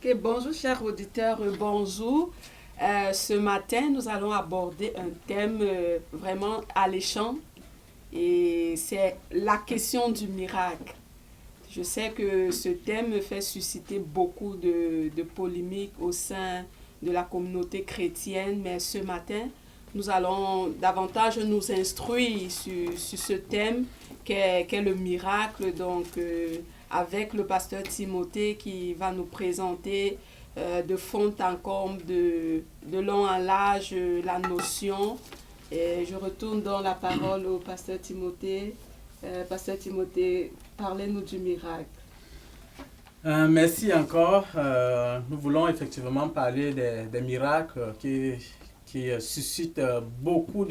Ok, bonjour chers auditeurs, bonjour. Ce matin, nous allons aborder un thème vraiment alléchant et c'est la question du miracle. Je sais que ce thème fait susciter beaucoup de polémiques au sein de la communauté chrétienne, mais ce matin, nous allons davantage nous instruire sur ce thème qu'est le miracle, avec le pasteur Timothée qui va nous présenter de fond en comble, de long en large, la notion. Et je retourne dans la parole au pasteur Timothée. Pasteur Timothée, parlez-nous du miracle. Merci encore. Nous voulons effectivement parler des miracles qui suscitent beaucoup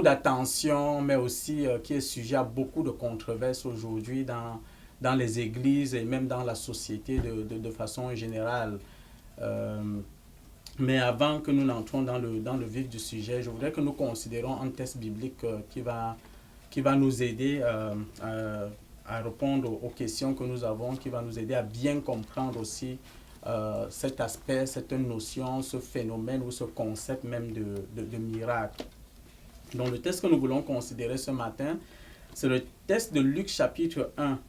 d'attention, mais aussi qui est sujet à beaucoup de controverses aujourd'hui dans les églises et même dans la société de façon générale. Euh, mais avant que nous n'entrons dans le vif du sujet, je voudrais que nous considérons un texte biblique qui va nous aider à répondre aux questions que nous avons, qui va nous aider à bien comprendre aussi cet aspect, cette notion, ce phénomène ou ce concept même de miracle. Donc le texte que nous voulons considérer ce matin, c'est le texte de Luc chapitre 1,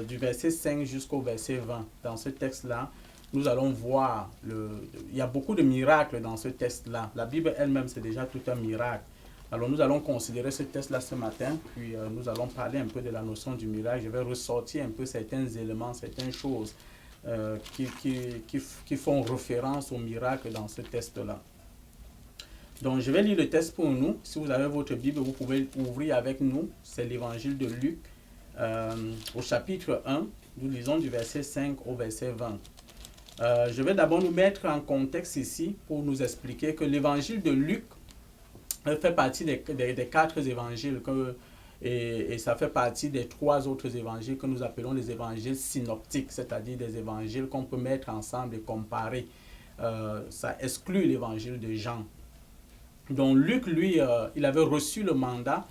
du verset 5 jusqu'au verset 20. Dans ce texte-là, nous allons voir, il y a beaucoup de miracles dans ce texte-là. La Bible elle-même, c'est déjà tout un miracle. Alors nous allons considérer ce texte-là ce matin, puis nous allons parler un peu de la notion du miracle. Je vais ressortir un peu certains éléments, certaines choses qui font référence au miracle dans ce texte-là. Donc je vais lire le texte pour nous. Si vous avez votre Bible, vous pouvez ouvrir avec nous. C'est l'évangile de Luc au chapitre 1. Nous lisons du verset 5 au verset 20. Je vais d'abord nous mettre en contexte ici pour nous expliquer que l'évangile de Luc fait partie des 4 évangiles et ça fait partie des 3 autres évangiles que nous appelons les évangiles synoptiques, c'est-à-dire des évangiles qu'on peut mettre ensemble et comparer. Ça exclut l'évangile de Jean. Donc Luc, lui, il avait reçu le mandat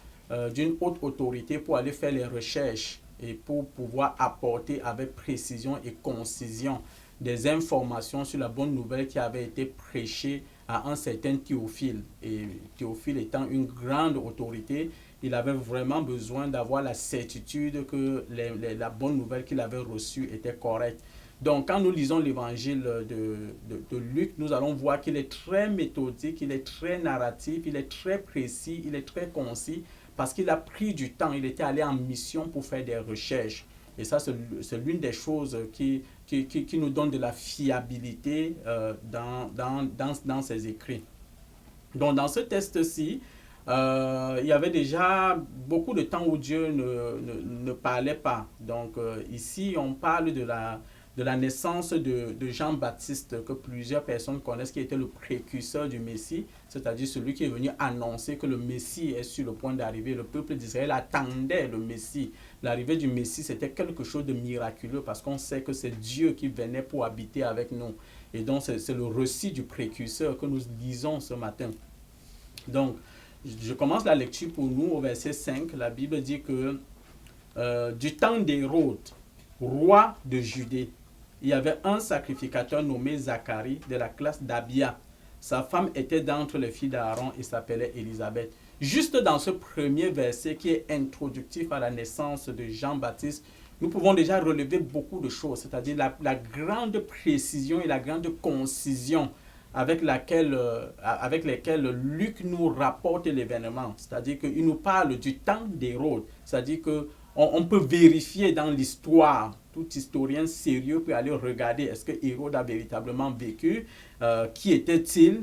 d'une haute autorité pour aller faire les recherches et pour pouvoir apporter avec précision et concision des informations sur la bonne nouvelle qui avait été prêchée à un certain Théophile. Et Théophile étant une grande autorité, il avait vraiment besoin d'avoir la certitude que la bonne nouvelle qu'il avait reçue était correcte. Donc, quand nous lisons l'évangile de Luc, nous allons voir qu'il est très méthodique, il est très narratif, il est très précis, il est très concis, parce qu'il a pris du temps, il était allé en mission pour faire des recherches. Et ça, c'est l'une des choses qui nous donne de la fiabilité dans ses écrits. Donc, dans ce texte-ci, il y avait déjà beaucoup de temps où Dieu ne parlait pas. Donc, ici, on parle de la naissance de Jean-Baptiste, que plusieurs personnes connaissent, qui était le précurseur du Messie, c'est-à-dire celui qui est venu annoncer que le Messie est sur le point d'arriver. Le peuple d'Israël attendait le Messie. L'arrivée du Messie, c'était quelque chose de miraculeux parce qu'on sait que c'est Dieu qui venait pour habiter avec nous. Et donc, c'est le récit du précurseur que nous lisons ce matin. Donc, je commence la lecture pour nous au verset 5. La Bible dit que du temps d'Hérode, roi de Judée, il y avait un sacrificateur nommé Zacharie de la classe d'Abia. Sa femme était d'entre les filles d'Aaron et s'appelait Élisabeth. Juste dans ce premier verset qui est introductif à la naissance de Jean-Baptiste, nous pouvons déjà relever beaucoup de choses, c'est-à-dire la grande précision et la grande concision avec lesquelles Luc nous rapporte l'événement. C'est-à-dire qu'il nous parle du temps d'Hérode, c'est-à-dire que on peut vérifier dans l'histoire, tout historien sérieux peut aller regarder est-ce que Hérode a véritablement vécu, qui était-il.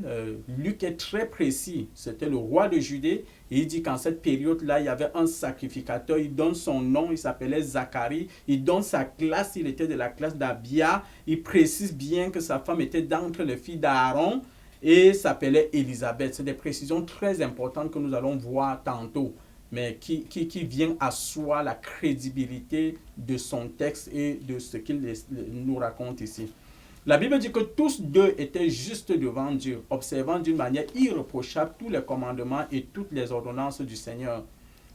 Luc est très précis, c'était le roi de Judée, et il dit qu'en cette période-là, il y avait un sacrificateur, il donne son nom, il s'appelait Zacharie, il donne sa classe, il était de la classe d'Abia, il précise bien que sa femme était d'entre les filles d'Aaron, et s'appelait Élisabeth. C'est des précisions très importantes que nous allons voir tantôt, mais qui vient asseoir la crédibilité de son texte et de ce qu'il nous raconte ici. La Bible dit que tous deux étaient justes devant Dieu, observant d'une manière irréprochable tous les commandements et toutes les ordonnances du Seigneur.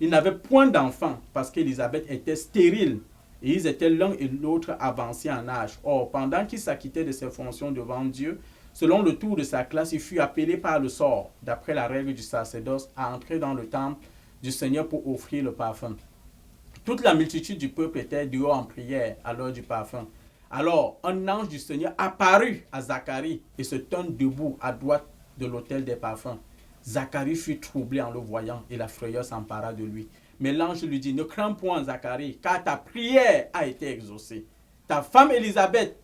Ils n'avaient point d'enfant parce qu'Élisabeth était stérile et ils étaient l'un et l'autre avancés en âge. Or, pendant qu'il s'acquittait de ses fonctions devant Dieu, selon le tour de sa classe, il fut appelé par le sort, d'après la règle du sacerdoce, à entrer dans le temple du Seigneur pour offrir le parfum. Toute la multitude du peuple était dehors en prière à l'heure du parfum. Alors, un ange du Seigneur apparut à Zacharie et se tint debout à droite de l'autel des parfums. Zacharie fut troublé en le voyant et la frayeur s'empara de lui. Mais l'ange lui dit, ne crains point, Zacharie, car ta prière a été exaucée. Ta femme Élisabeth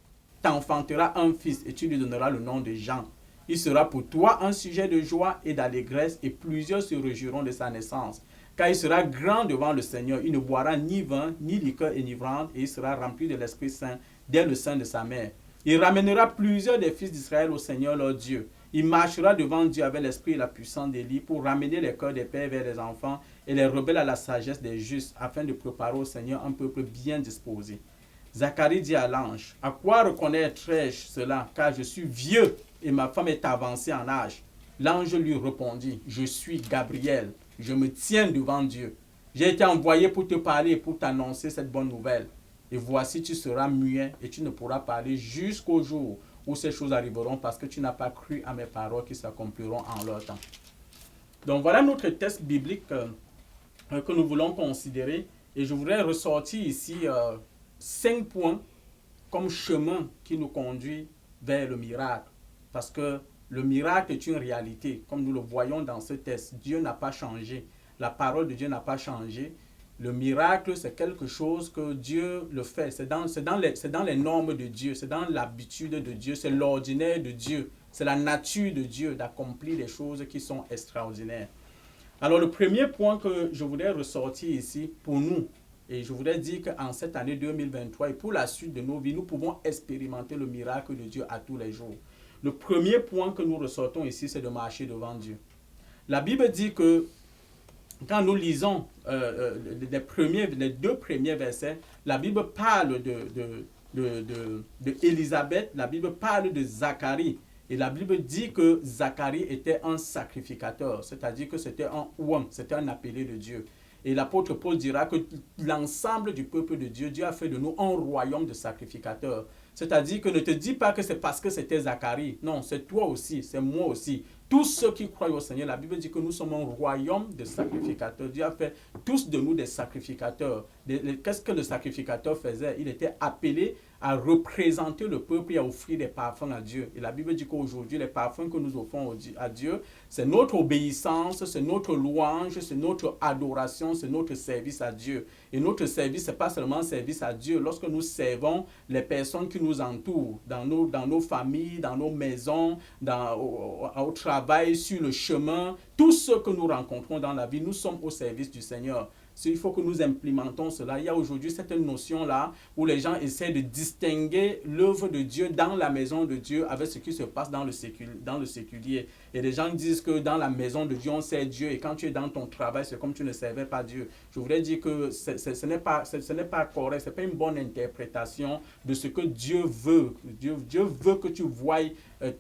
t'enfantera un fils et tu lui donneras le nom de Jean. Il sera pour toi un sujet de joie et d'allégresse et plusieurs se réjouiront de sa naissance. Car il sera grand devant le Seigneur. Il ne boira ni vin, ni liqueur enivrante et il sera rempli de l'Esprit Saint dès le sein de sa mère. Il ramènera plusieurs des fils d'Israël au Seigneur leur Dieu. Il marchera devant Dieu avec l'esprit et la puissance d'Élie pour ramener les cœurs des pères vers les enfants et les rebelles à la sagesse des justes, afin de préparer au Seigneur un peuple bien disposé. Zacharie dit à l'ange, à quoi reconnaîtrai-je cela, car je suis vieux et ma femme est avancée en âge. L'ange lui répondit, je suis Gabriel, je me tiens devant Dieu. J'ai été envoyé pour te parler et pour t'annoncer cette bonne nouvelle. Et voici, tu seras muet et tu ne pourras parler jusqu'au jour où ces choses arriveront parce que tu n'as pas cru à mes paroles qui s'accompliront en leur temps. Donc voilà notre texte biblique que nous voulons considérer. Et je voudrais ressortir ici 5 points comme chemin qui nous conduit vers le miracle. Parce que le miracle est une réalité. Comme nous le voyons dans ce texte, Dieu n'a pas changé. La parole de Dieu n'a pas changé. Le miracle, c'est quelque chose que Dieu le fait. C'est dans les normes de Dieu. C'est dans l'habitude de Dieu. C'est l'ordinaire de Dieu. C'est la nature de Dieu d'accomplir des choses qui sont extraordinaires. Alors, le premier point que je voudrais ressortir ici pour nous, et je voudrais dire qu'en cette année 2023 et pour la suite de nos vies, nous pouvons expérimenter le miracle de Dieu à tous les jours. Le premier point que nous ressortons ici, c'est de marcher devant Dieu. La Bible dit que quand nous lisons les 2 premiers versets, la Bible parle de Élisabeth, la Bible parle de Zacharie. Et la Bible dit que Zacharie était un sacrificateur, c'est-à-dire que c'était un ouam, c'était un appelé de Dieu. Et l'apôtre Paul dira que l'ensemble du peuple de Dieu, Dieu a fait de nous un royaume de sacrificateurs. C'est-à-dire que ne te dis pas que c'est parce que c'était Zacharie. Non, c'est toi aussi, c'est moi aussi. Tous ceux qui croient au Seigneur, la Bible dit que nous sommes un royaume de sacrificateurs. Dieu a fait tous de nous des sacrificateurs. Qu'est-ce que le sacrificateur faisait? Il était appelé à représenter le peuple et à offrir des parfums à Dieu. Et la Bible dit qu'aujourd'hui, les parfums que nous offrons à Dieu, c'est notre obéissance, c'est notre louange, c'est notre adoration, c'est notre service à Dieu. Et notre service, ce n'est pas seulement un service à Dieu. Lorsque nous servons les personnes qui nous entourent, dans nos familles, dans nos maisons, au travail, sur le chemin, tous ceux que nous rencontrons dans la vie, nous sommes au service du Seigneur. Il faut que nous implémentons cela. Il y a aujourd'hui cette notion-là où les gens essaient de distinguer l'œuvre de Dieu dans la maison de Dieu avec ce qui se passe dans le séculier. Et les gens disent que dans la maison de Dieu, on sert Dieu et quand tu es dans ton travail, c'est comme tu ne servais pas Dieu. Je voudrais dire que ce n'est pas correct, ce n'est pas une bonne interprétation de ce que Dieu veut. Dieu veut que tu voies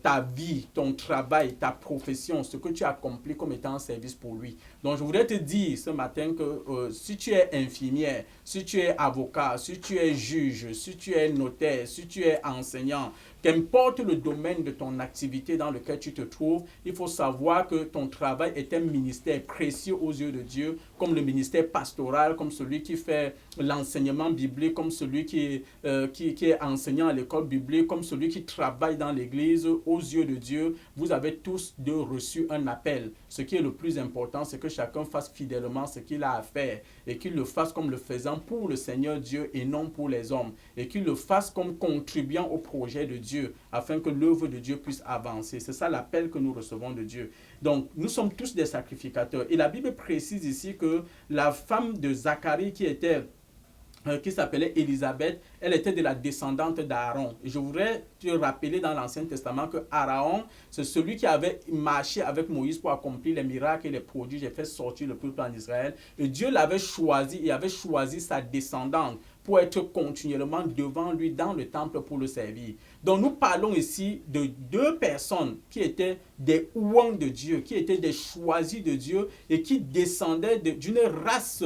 ta vie, ton travail, ta profession, ce que tu accomplis comme étant un service pour lui. Donc je voudrais te dire ce matin que si tu es infirmière, si tu es avocat, si tu es juge, si tu es notaire, si tu es enseignant, qu'importe le domaine de ton activité dans lequel tu te trouves, il faut savoir que ton travail est un ministère précieux aux yeux de Dieu, comme le ministère pastoral, comme celui qui fait l'enseignement biblique, comme celui qui est enseignant à l'école biblique, comme celui qui travaille dans l'église. Aux yeux de Dieu, vous avez tous reçu un appel. Ce qui est le plus important, c'est que chacun fasse fidèlement ce qu'il a à faire et qu'il le fasse comme le faisant pour le Seigneur Dieu et non pour les hommes, et qu'il le fasse comme contribuant au projet de Dieu afin que l'œuvre de Dieu puisse avancer. C'est ça l'appel que nous recevons de Dieu. Donc, nous sommes tous des sacrificateurs. Et la Bible précise ici que la femme de Zacharie qui s'appelait Élisabeth, elle était de la descendante d'Aaron. Et je voudrais te rappeler dans l'Ancien Testament que Aaron, c'est celui qui avait marché avec Moïse pour accomplir les miracles et les prodiges et fait sortir le peuple en Israël. Et Dieu l'avait choisi et avait choisi sa descendante pour être continuellement devant lui dans le temple pour le servir. Donc nous parlons ici de deux personnes qui étaient des ouans de Dieu, qui étaient des choisis de Dieu et qui descendaient d'une race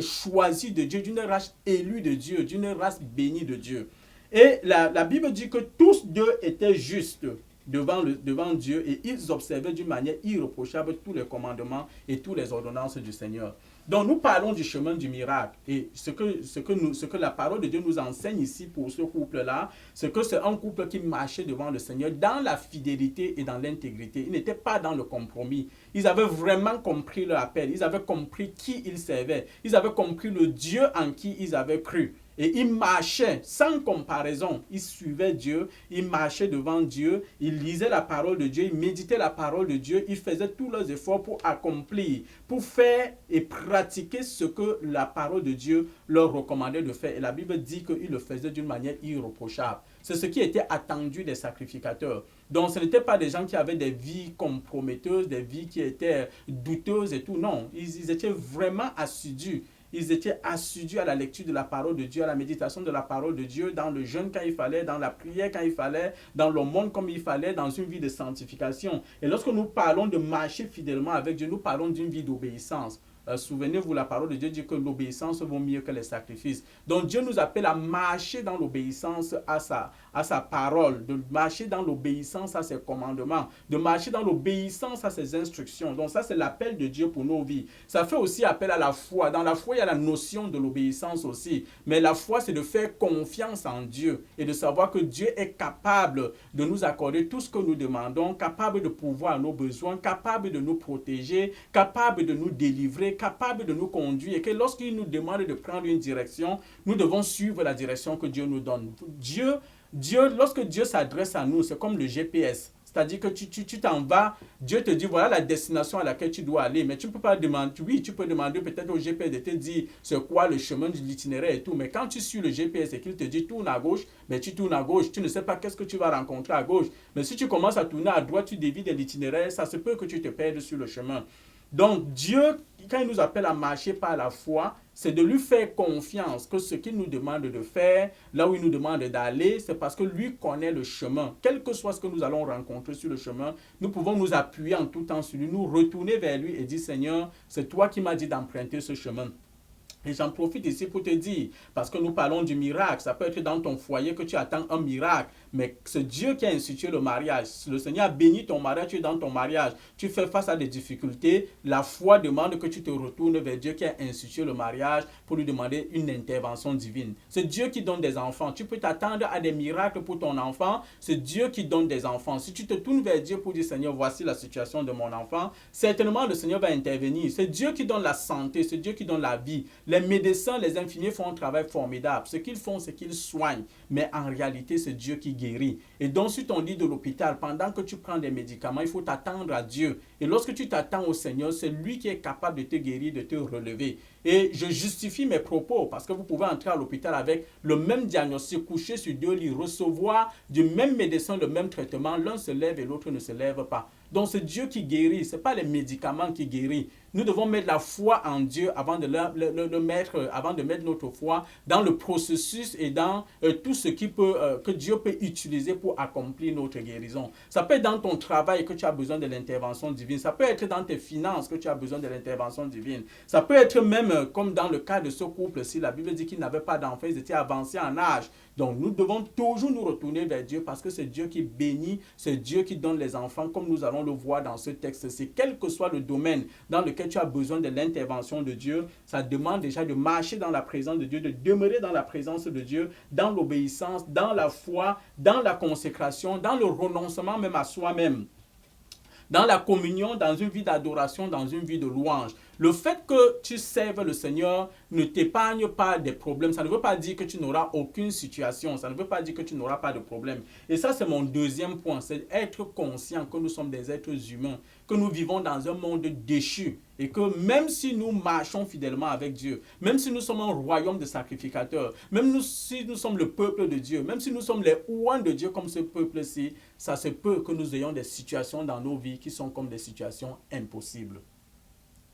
choisie de Dieu, d'une race élue de Dieu, d'une race bénie de Dieu. Et la Bible dit que tous deux étaient justes devant Dieu et ils observaient d'une manière irréprochable tous les commandements et toutes les ordonnances du Seigneur. Donc nous parlons du chemin du miracle et ce que la parole de Dieu nous enseigne ici pour ce couple-là, c'est que c'est un couple qui marchait devant le Seigneur dans la fidélité et dans l'intégrité. Ils n'étaient pas dans le compromis. Ils avaient vraiment compris leur appel. Ils avaient compris qui ils servaient. Ils avaient compris le Dieu en qui ils avaient cru. Et ils marchaient sans comparaison. Ils suivaient Dieu, ils marchaient devant Dieu, ils lisaient la parole de Dieu, ils méditaient la parole de Dieu, ils faisaient tous leurs efforts pour accomplir, pour faire et pratiquer ce que la parole de Dieu leur recommandait de faire. Et la Bible dit qu'ils le faisaient d'une manière irréprochable. C'est ce qui était attendu des sacrificateurs. Donc ce n'étaient pas des gens qui avaient des vies comprometteuses, des vies qui étaient douteuses et tout. Non, ils étaient vraiment assidus. Ils étaient assidus à la lecture de la parole de Dieu, à la méditation de la parole de Dieu, dans le jeûne quand il fallait, dans la prière quand il fallait, dans le monde comme il fallait, dans une vie de sanctification. Et lorsque nous parlons de marcher fidèlement avec Dieu, nous parlons d'une vie d'obéissance. Souvenez-vous, la parole de Dieu dit que l'obéissance vaut mieux que les sacrifices. Donc Dieu nous appelle à marcher dans l'obéissance à sa parole, de marcher dans l'obéissance à ses commandements, de marcher dans l'obéissance à ses instructions. Donc ça, c'est l'appel de Dieu pour nos vies. Ça fait aussi appel à la foi. Dans la foi, il y a la notion de l'obéissance aussi. Mais la foi, c'est de faire confiance en Dieu et de savoir que Dieu est capable de nous accorder tout ce que nous demandons, capable de pourvoir à nos besoins, capable de nous protéger, capable de nous délivrer, capable de nous conduire et que lorsqu'il nous demande de prendre une direction, nous devons suivre la direction que Dieu nous donne. Lorsque Dieu s'adresse à nous, c'est comme le GPS. C'est-à-dire que tu t'en vas, Dieu te dit voilà la destination à laquelle tu dois aller, mais tu ne peux pas demander, oui, tu peux demander peut-être au GPS de te dire c'est quoi le chemin de l'itinéraire et tout, mais quand tu suis le GPS et qu'il te dit tourne à gauche, mais tu tournes à gauche, tu ne sais pas qu'est-ce que tu vas rencontrer à gauche. Mais si tu commences à tourner à droite, tu dévies de l'itinéraire, ça se peut que tu te perdes sur le chemin. Donc Dieu, quand il nous appelle à marcher par la foi, c'est de lui faire confiance que ce qu'il nous demande de faire, là où il nous demande d'aller, c'est parce que lui connaît le chemin. Quel que soit ce que nous allons rencontrer sur le chemin, nous pouvons nous appuyer en tout temps sur lui, nous retourner vers lui et dire Seigneur, c'est toi qui m'as dit d'emprunter ce chemin. Et j'en profite ici pour te dire, parce que nous parlons du miracle, ça peut être dans ton foyer que tu attends un miracle, mais c'est Dieu qui a institué le mariage. Le Seigneur a béni ton mariage, tu es dans ton mariage, tu fais face à des difficultés, la foi demande que tu te retournes vers Dieu qui a institué le mariage pour lui demander une intervention divine. C'est Dieu qui donne des enfants. Tu peux t'attendre à des miracles pour ton enfant, c'est Dieu qui donne des enfants. Si tu te tournes vers Dieu pour dire Seigneur, voici la situation de mon enfant, certainement le Seigneur va intervenir. C'est Dieu qui donne la santé, c'est Dieu qui donne la vie. Les médecins, les infirmiers font un travail formidable. Ce qu'ils font, c'est qu'ils soignent. Mais en réalité, c'est Dieu qui guérit. Et donc, sur ton lit de l'hôpital, pendant que tu prends des médicaments, il faut t'attendre à Dieu. Et lorsque tu t'attends au Seigneur, c'est lui qui est capable de te guérir, de te relever. Et je justifie mes propos parce que vous pouvez entrer à l'hôpital avec le même diagnostic, coucher sur 2 lits, recevoir du même médecin le même traitement. L'un se lève et l'autre ne se lève pas. Donc c'est Dieu qui guérit, ce n'est pas les médicaments qui guérissent. Nous devons mettre la foi en Dieu avant de mettre notre foi dans le processus et dans tout ce que Dieu peut utiliser pour accomplir notre guérison. Ça peut être dans ton travail que tu as besoin de l'intervention divine. Ça peut être dans tes finances que tu as besoin de l'intervention divine. Ça peut être même comme dans le cas de ce couple-ci. La Bible dit qu'ils n'avaient pas d'enfants, ils étaient avancés en âge. Donc nous devons toujours nous retourner vers Dieu parce que c'est Dieu qui bénit, c'est Dieu qui donne les enfants comme nous allons le voir dans ce texte-ci. Quel que soit le domaine dans lequel tu as besoin de l'intervention de Dieu, ça demande déjà de marcher dans la présence de Dieu, de demeurer dans la présence de Dieu, dans l'obéissance, dans la foi, dans la consécration, dans le renoncement même à soi-même. Dans la communion, dans une vie d'adoration, dans une vie de louange. Le fait que tu serves le Seigneur ne t'épargne pas des problèmes. Ça ne veut pas dire que tu n'auras aucune situation. Ça ne veut pas dire que tu n'auras pas de problème. Et ça, c'est mon deuxième point. C'est être conscient que nous sommes des êtres humains, que nous vivons dans un monde déchu. Et que même si nous marchons fidèlement avec Dieu, même si nous sommes un royaume de sacrificateurs, même si nous sommes le peuple de Dieu, même si nous sommes les ouans de Dieu comme ce peuple-ci, ça se peut que nous ayons des situations dans nos vies qui sont comme des situations impossibles,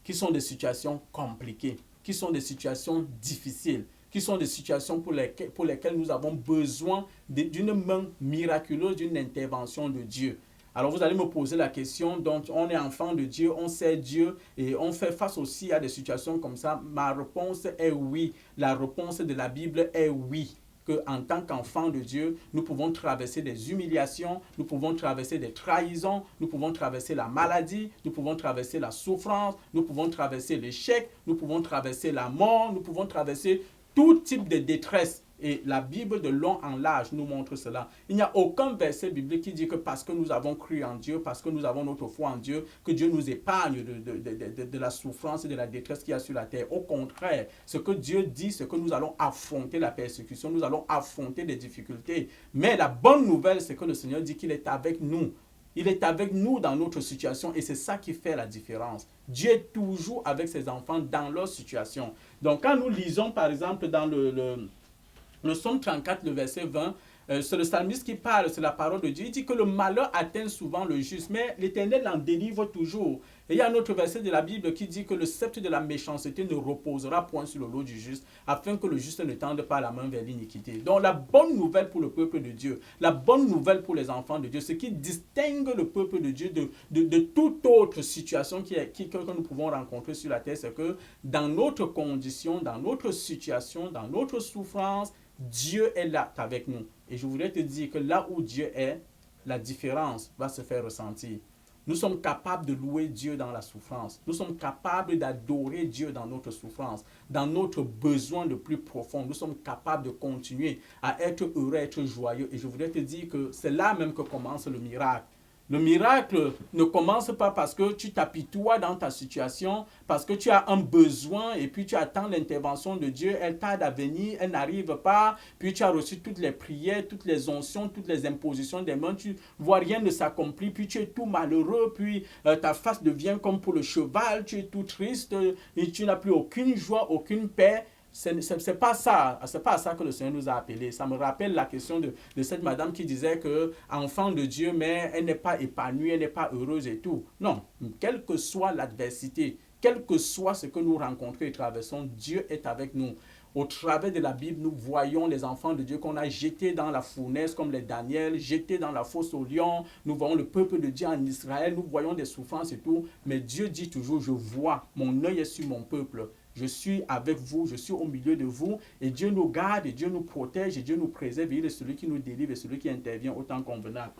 qui sont des situations compliquées, qui sont des situations difficiles, qui sont des situations pour lesquelles nous avons besoin d'une main miraculeuse, d'une intervention de Dieu. Alors vous allez me poser la question, donc on est enfant de Dieu, on sait Dieu et on fait face aussi à des situations comme ça. Ma réponse est oui. La réponse de la Bible est oui. Qu'en tant qu'enfant de Dieu, nous pouvons traverser des humiliations, nous pouvons traverser des trahisons, nous pouvons traverser la maladie, nous pouvons traverser la souffrance, nous pouvons traverser l'échec, nous pouvons traverser la mort, nous pouvons traverser tout type de détresse. Et la Bible de long en large nous montre cela. Il n'y a aucun verset biblique qui dit que parce que nous avons cru en Dieu, parce que nous avons notre foi en Dieu, que Dieu nous épargne de la souffrance et de la détresse qu'il y a sur la terre. Au contraire, ce que Dieu dit, c'est que nous allons affronter la persécution, nous allons affronter des difficultés. Mais la bonne nouvelle, c'est que le Seigneur dit qu'il est avec nous. Il est avec nous dans notre situation et c'est ça qui fait la différence. Dieu est toujours avec ses enfants dans leur situation. Donc quand nous lisons par exemple dans le psaume 34, le verset 20, c'est le psalmiste qui parle, c'est la parole de Dieu. Il dit que le malheur atteint souvent le juste, mais l'Éternel en délivre toujours. Et il y a un autre verset de la Bible qui dit que le sceptre de la méchanceté ne reposera point sur le dos du juste, afin que le juste ne tende pas la main vers l'iniquité. Donc la bonne nouvelle pour le peuple de Dieu, la bonne nouvelle pour les enfants de Dieu, ce qui distingue le peuple de Dieu de toute autre situation que nous pouvons rencontrer sur la terre, c'est que dans notre condition, dans notre situation, dans notre souffrance, Dieu est là avec nous. Et je voudrais te dire que là où Dieu est, la différence va se faire ressentir. Nous sommes capables de louer Dieu dans la souffrance. Nous sommes capables d'adorer Dieu dans notre souffrance, dans notre besoin le plus profond. Nous sommes capables de continuer à être heureux, à être joyeux. Et je voudrais te dire que c'est là même que commence le miracle. Le miracle ne commence pas parce que tu t'apitoies dans ta situation, parce que tu as un besoin et puis tu attends l'intervention de Dieu, elle tarde à venir, elle n'arrive pas, puis tu as reçu toutes les prières, toutes les onctions, toutes les impositions des mains, tu vois rien ne s'accomplir, puis tu es tout malheureux, puis ta face devient comme pour le cheval, tu es tout triste, et tu n'as plus aucune joie, aucune paix. C'est pas ça, c'est pas à ça que le Seigneur nous a appelés. Ça me rappelle la question de cette madame qui disait que enfant de Dieu, mais elle n'est pas épanouie, elle n'est pas heureuse et tout. Non, quelle que soit l'adversité, quel que soit ce que nous rencontrons et traversons, Dieu est avec nous. Au travers de la Bible, nous voyons les enfants de Dieu qu'on a jetés dans la fournaise comme les Daniel, jetés dans la fosse aux lions. Nous voyons le peuple de Dieu en Israël, nous voyons des souffrances et tout. Mais Dieu dit toujours, je vois, mon œil est sur mon peuple. Je suis avec vous, je suis au milieu de vous et Dieu nous garde, et Dieu nous protège, et Dieu nous préserve, et il est celui qui nous délivre et celui qui intervient autant convenable.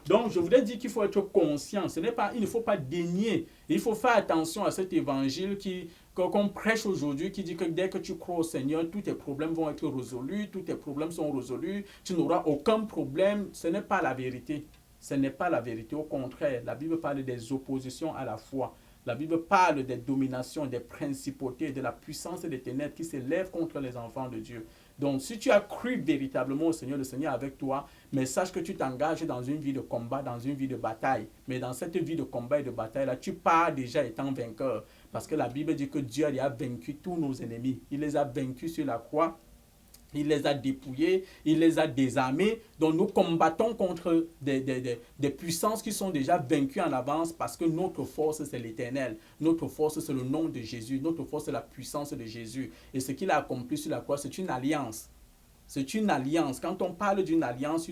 Donc, je voudrais dire qu'il faut être conscient, il ne faut pas dénier, il faut faire attention à cet évangile qu'on prêche aujourd'hui, qui dit que dès que tu crois au Seigneur, tous tes problèmes vont être résolus, tous tes problèmes sont résolus, tu n'auras aucun problème. Ce n'est pas la vérité. Ce n'est pas la vérité. Au contraire, la Bible parle des oppositions à la foi. La Bible parle des dominations, des principautés, de la puissance des ténèbres qui s'élèvent contre les enfants de Dieu. Donc, si tu as cru véritablement au Seigneur, le Seigneur est avec toi, mais sache que tu t'engages dans une vie de combat, dans une vie de bataille. Mais dans cette vie de combat et de bataille, là, tu pars déjà étant vainqueur. Parce que la Bible dit que Dieu a vaincu tous nos ennemis. Il les a vaincus sur la croix. Il les a dépouillés, il les a désarmés. Donc nous combattons contre des puissances qui sont déjà vaincues en avance parce que notre force, c'est l'Éternel. Notre force, c'est le nom de Jésus. Notre force, c'est la puissance de Jésus. Et ce qu'il a accompli sur la croix, c'est une alliance. C'est une alliance. Quand on parle d'une alliance,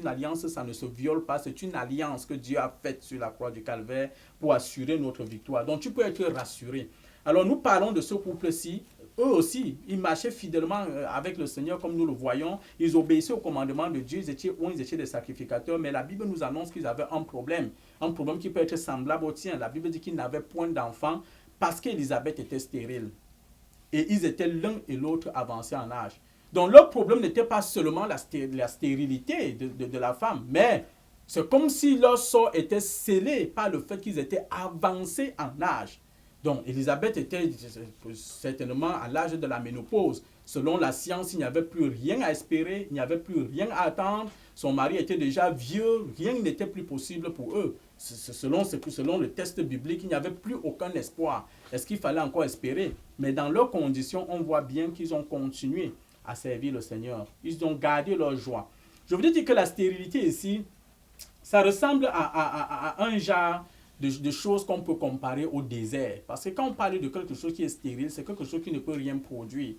ça ne se viole pas. C'est une alliance que Dieu a faite sur la croix du Calvaire pour assurer notre victoire. Donc tu peux être rassuré. Alors nous parlons de ce couple-ci. Eux aussi, ils marchaient fidèlement avec le Seigneur comme nous le voyons. Ils obéissaient au commandement de Dieu. Ils étaient des sacrificateurs. Mais la Bible nous annonce qu'ils avaient un problème. Un problème qui peut être semblable au tien. La Bible dit qu'ils n'avaient point d'enfants parce qu'Élisabeth était stérile. Et ils étaient l'un et l'autre avancés en âge. Donc leur problème n'était pas seulement la stérilité de la femme. Mais c'est comme si leur sort était scellé par le fait qu'ils étaient avancés en âge. Donc, Élisabeth était certainement à l'âge de la ménopause. Selon la science, il n'y avait plus rien à espérer, il n'y avait plus rien à attendre. Son mari était déjà vieux, rien n'était plus possible pour eux. Selon le test biblique, il n'y avait plus aucun espoir. Est-ce qu'il fallait encore espérer? Mais dans leurs conditions, on voit bien qu'ils ont continué à servir le Seigneur. Ils ont gardé leur joie. Je voudrais dire que la stérilité ici, ça ressemble à un genre de choses qu'on peut comparer au désert. Parce que quand on parle de quelque chose qui est stérile, c'est quelque chose qui ne peut rien produire.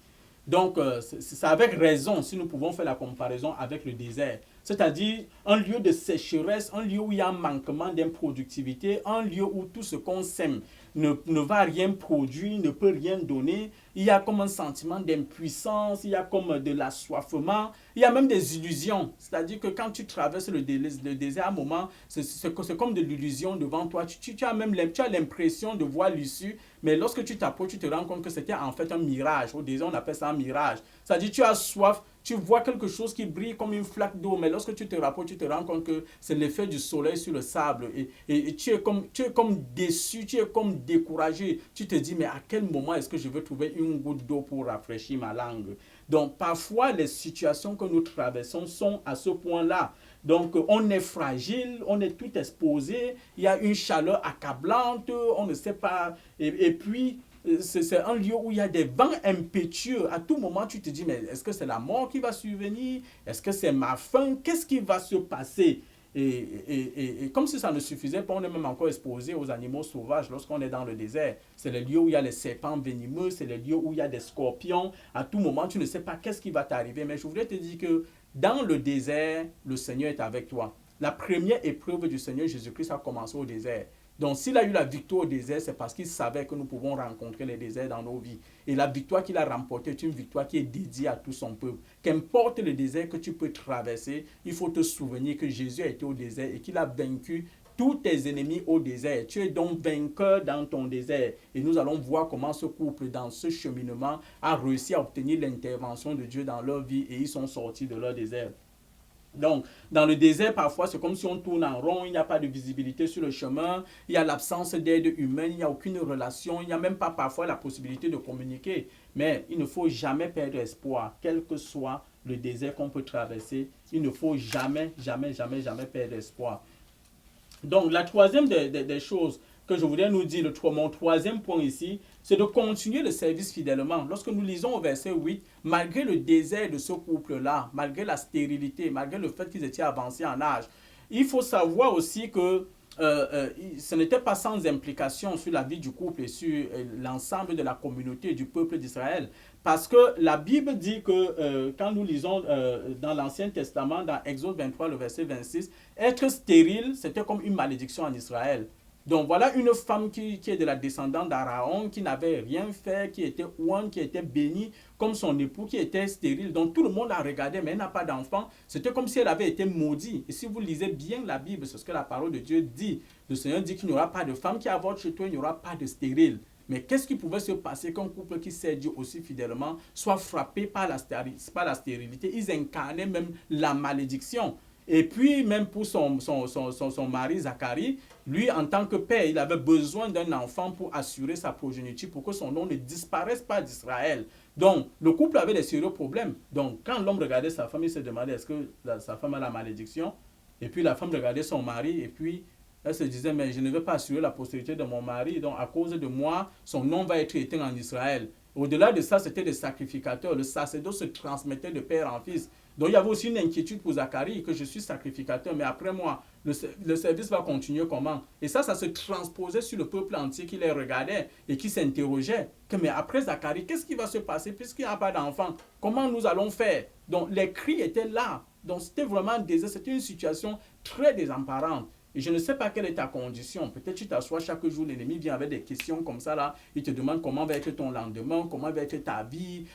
Donc, c'est avec raison si nous pouvons faire la comparaison avec le désert. C'est-à-dire un lieu de sécheresse, un lieu où il y a un manquement d'improductivité, un lieu où tout ce qu'on sème ne va rien produire, ne peut rien donner. Il y a comme un sentiment d'impuissance, il y a comme de l'assoiffement, il y a même des illusions. C'est-à-dire que quand tu traverses le désert, à un moment, c'est comme de l'illusion devant toi. Tu as même tu as l'impression de voir l'issue, mais lorsque tu t'approches, tu te rends compte que c'était en fait un mirage. Au désert, on appelle ça un mirage. C'est-à-dire tu as soif, tu vois quelque chose qui brille comme une flaque d'eau, mais lorsque tu te rapproches, tu te rends compte que c'est l'effet du soleil sur le sable. Et tu es comme déçu, tu es comme découragé. Tu te dis, mais à quel moment est-ce que je vais trouver une goutte d'eau pour rafraîchir ma langue? Donc, parfois, les situations que nous traversons sont à ce point-là. Donc, on est fragile, on est tout exposé, il y a une chaleur accablante, on ne sait pas. Et puis, c'est un lieu où il y a des vents impétueux. À tout moment, tu te dis, mais est-ce que c'est la mort qui va survenir? Est-ce que c'est ma faim? Qu'est-ce qui va se passer? Et comme si ça ne suffisait pas, on est même encore exposé aux animaux sauvages lorsqu'on est dans le désert. C'est le lieu où il y a les serpents venimeux, c'est le lieu où il y a des scorpions. À tout moment, tu ne sais pas qu'est-ce qui va t'arriver. Mais je voudrais te dire que dans le désert, le Seigneur est avec toi. La première épreuve du Seigneur Jésus-Christ a commencé au désert. Donc, s'il a eu la victoire au désert, c'est parce qu'il savait que nous pouvons rencontrer les déserts dans nos vies. Et la victoire qu'il a remportée est une victoire qui est dédiée à tout son peuple. Qu'importe le désert que tu peux traverser, il faut te souvenir que Jésus a été au désert et qu'il a vaincu tous tes ennemis au désert. Tu es donc vainqueur dans ton désert. Et nous allons voir comment ce couple, dans ce cheminement, a réussi à obtenir l'intervention de Dieu dans leur vie et ils sont sortis de leur désert. Donc, dans le désert, parfois, c'est comme si on tourne en rond, il n'y a pas de visibilité sur le chemin, il y a l'absence d'aide humaine, il n'y a aucune relation, il n'y a même pas parfois la possibilité de communiquer. Mais il ne faut jamais perdre espoir, quel que soit le désert qu'on peut traverser, il ne faut jamais, jamais, jamais, jamais perdre espoir. Donc, la troisième des choses que je voudrais nous dire, mon troisième point ici, c'est de continuer le service fidèlement. Lorsque nous lisons au verset 8, malgré le désert de ce couple-là, malgré la stérilité, malgré le fait qu'ils étaient avancés en âge, il faut savoir aussi que ce n'était pas sans implication sur la vie du couple et sur l'ensemble de la communauté du peuple d'Israël. Parce que la Bible dit que quand nous lisons dans l'Ancien Testament, dans Exode 23, le verset 26, être stérile, c'était comme une malédiction en Israël. Donc voilà une femme qui est de la descendante d'Aaron, qui n'avait rien fait, qui était ouane, qui était bénie, comme son époux qui était stérile. Donc tout le monde la regardait, mais elle n'a pas d'enfant. C'était comme si elle avait été maudite. Et si vous lisez bien la Bible, c'est ce que la parole de Dieu dit. Le Seigneur dit qu'il n'y aura pas de femme qui avorte chez toi, il n'y aura pas de stérile. Mais qu'est-ce qui pouvait se passer qu'un couple qui sert Dieu aussi fidèlement soit frappé par la stérilité? Ils incarnaient même la malédiction. Et puis, même pour son mari, Zacharie, lui, en tant que père, il avait besoin d'un enfant pour assurer sa progéniture, pour que son nom ne disparaisse pas d'Israël. Donc, le couple avait des sérieux problèmes. Donc, quand l'homme regardait sa femme, il se demandait est-ce que sa femme a la malédiction? Et puis, la femme regardait son mari, et puis, elle se disait, mais je ne vais pas assurer la postérité de mon mari, donc à cause de moi, son nom va être éteint en Israël. Au-delà de ça, c'était des sacrificateurs. Le sacerdoce se transmettait de père en fils. Donc il y avait aussi une inquiétude pour Zacharie, que je suis sacrificateur, mais après moi, le service va continuer comment? Et ça se transposait sur le peuple entier qui les regardait et qui s'interrogeait. Que, mais après Zacharie, qu'est-ce qui va se passer puisqu'il n'y a pas d'enfant? Comment nous allons faire? Donc les cris étaient là. Donc c'était vraiment c'était une situation très désemparante. Et je ne sais pas quelle est ta condition. Peut-être tu t'assois chaque jour, l'ennemi vient avec des questions comme ça là. Il te demande comment va être ton lendemain, comment va être ta vie,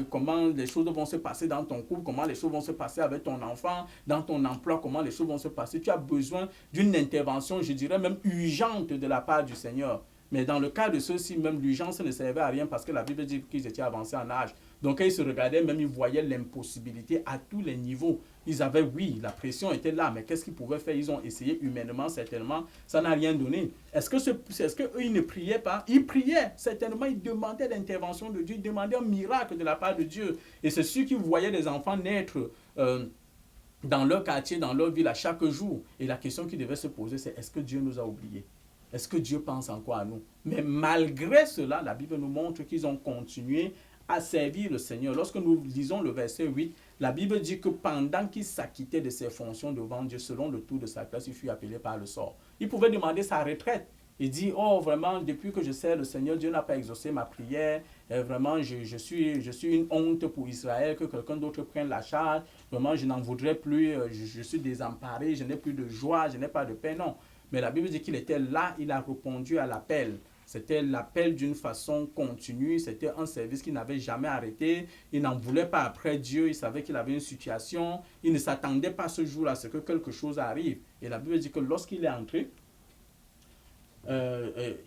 comment les choses vont se passer dans ton couple, comment les choses vont se passer avec ton enfant, dans ton emploi, comment les choses vont se passer. Tu as besoin d'une intervention, je dirais même urgente de la part du Seigneur. Mais dans le cas de ceux-ci, même l'urgence ne servait à rien parce que la Bible dit qu'ils étaient avancés en âge. Donc quand ils se regardaient, même ils voyaient l'impossibilité à tous les niveaux. Ils avaient, oui, la pression était là, mais qu'est-ce qu'ils pouvaient faire? Ils ont essayé humainement, certainement, ça n'a rien donné. Est-ce qu'eux, ils ne priaient pas? Ils priaient, certainement, ils demandaient l'intervention de Dieu, ils demandaient un miracle de la part de Dieu. Et c'est ceux qui voyaient des enfants naître dans leur quartier, dans leur ville, à chaque jour. Et la question qui devait se poser, c'est est-ce que Dieu nous a oubliés? Est-ce que Dieu pense encore à nous? Mais malgré cela, la Bible nous montre qu'ils ont continué à servir le Seigneur. Lorsque nous lisons le verset 8, la Bible dit que pendant qu'il s'acquittait de ses fonctions devant Dieu, selon le tour de sa classe, il fut appelé par le sort. Il pouvait demander sa retraite. Il dit, oh vraiment, depuis que je sers le Seigneur, Dieu n'a pas exaucé ma prière. Vraiment, je suis une honte pour Israël, que quelqu'un d'autre prenne la charge. Vraiment, je n'en voudrais plus, je suis désemparé, je n'ai plus de joie, je n'ai pas de paix. Non. Mais la Bible dit qu'il était là, il a répondu à l'appel. C'était l'appel d'une façon continue, c'était un service qu'il n'avait jamais arrêté. Il n'en voulait pas après Dieu, il savait qu'il avait une situation. Il ne s'attendait pas ce jour-là à ce que quelque chose arrive. Et la Bible dit que lorsqu'il est entré,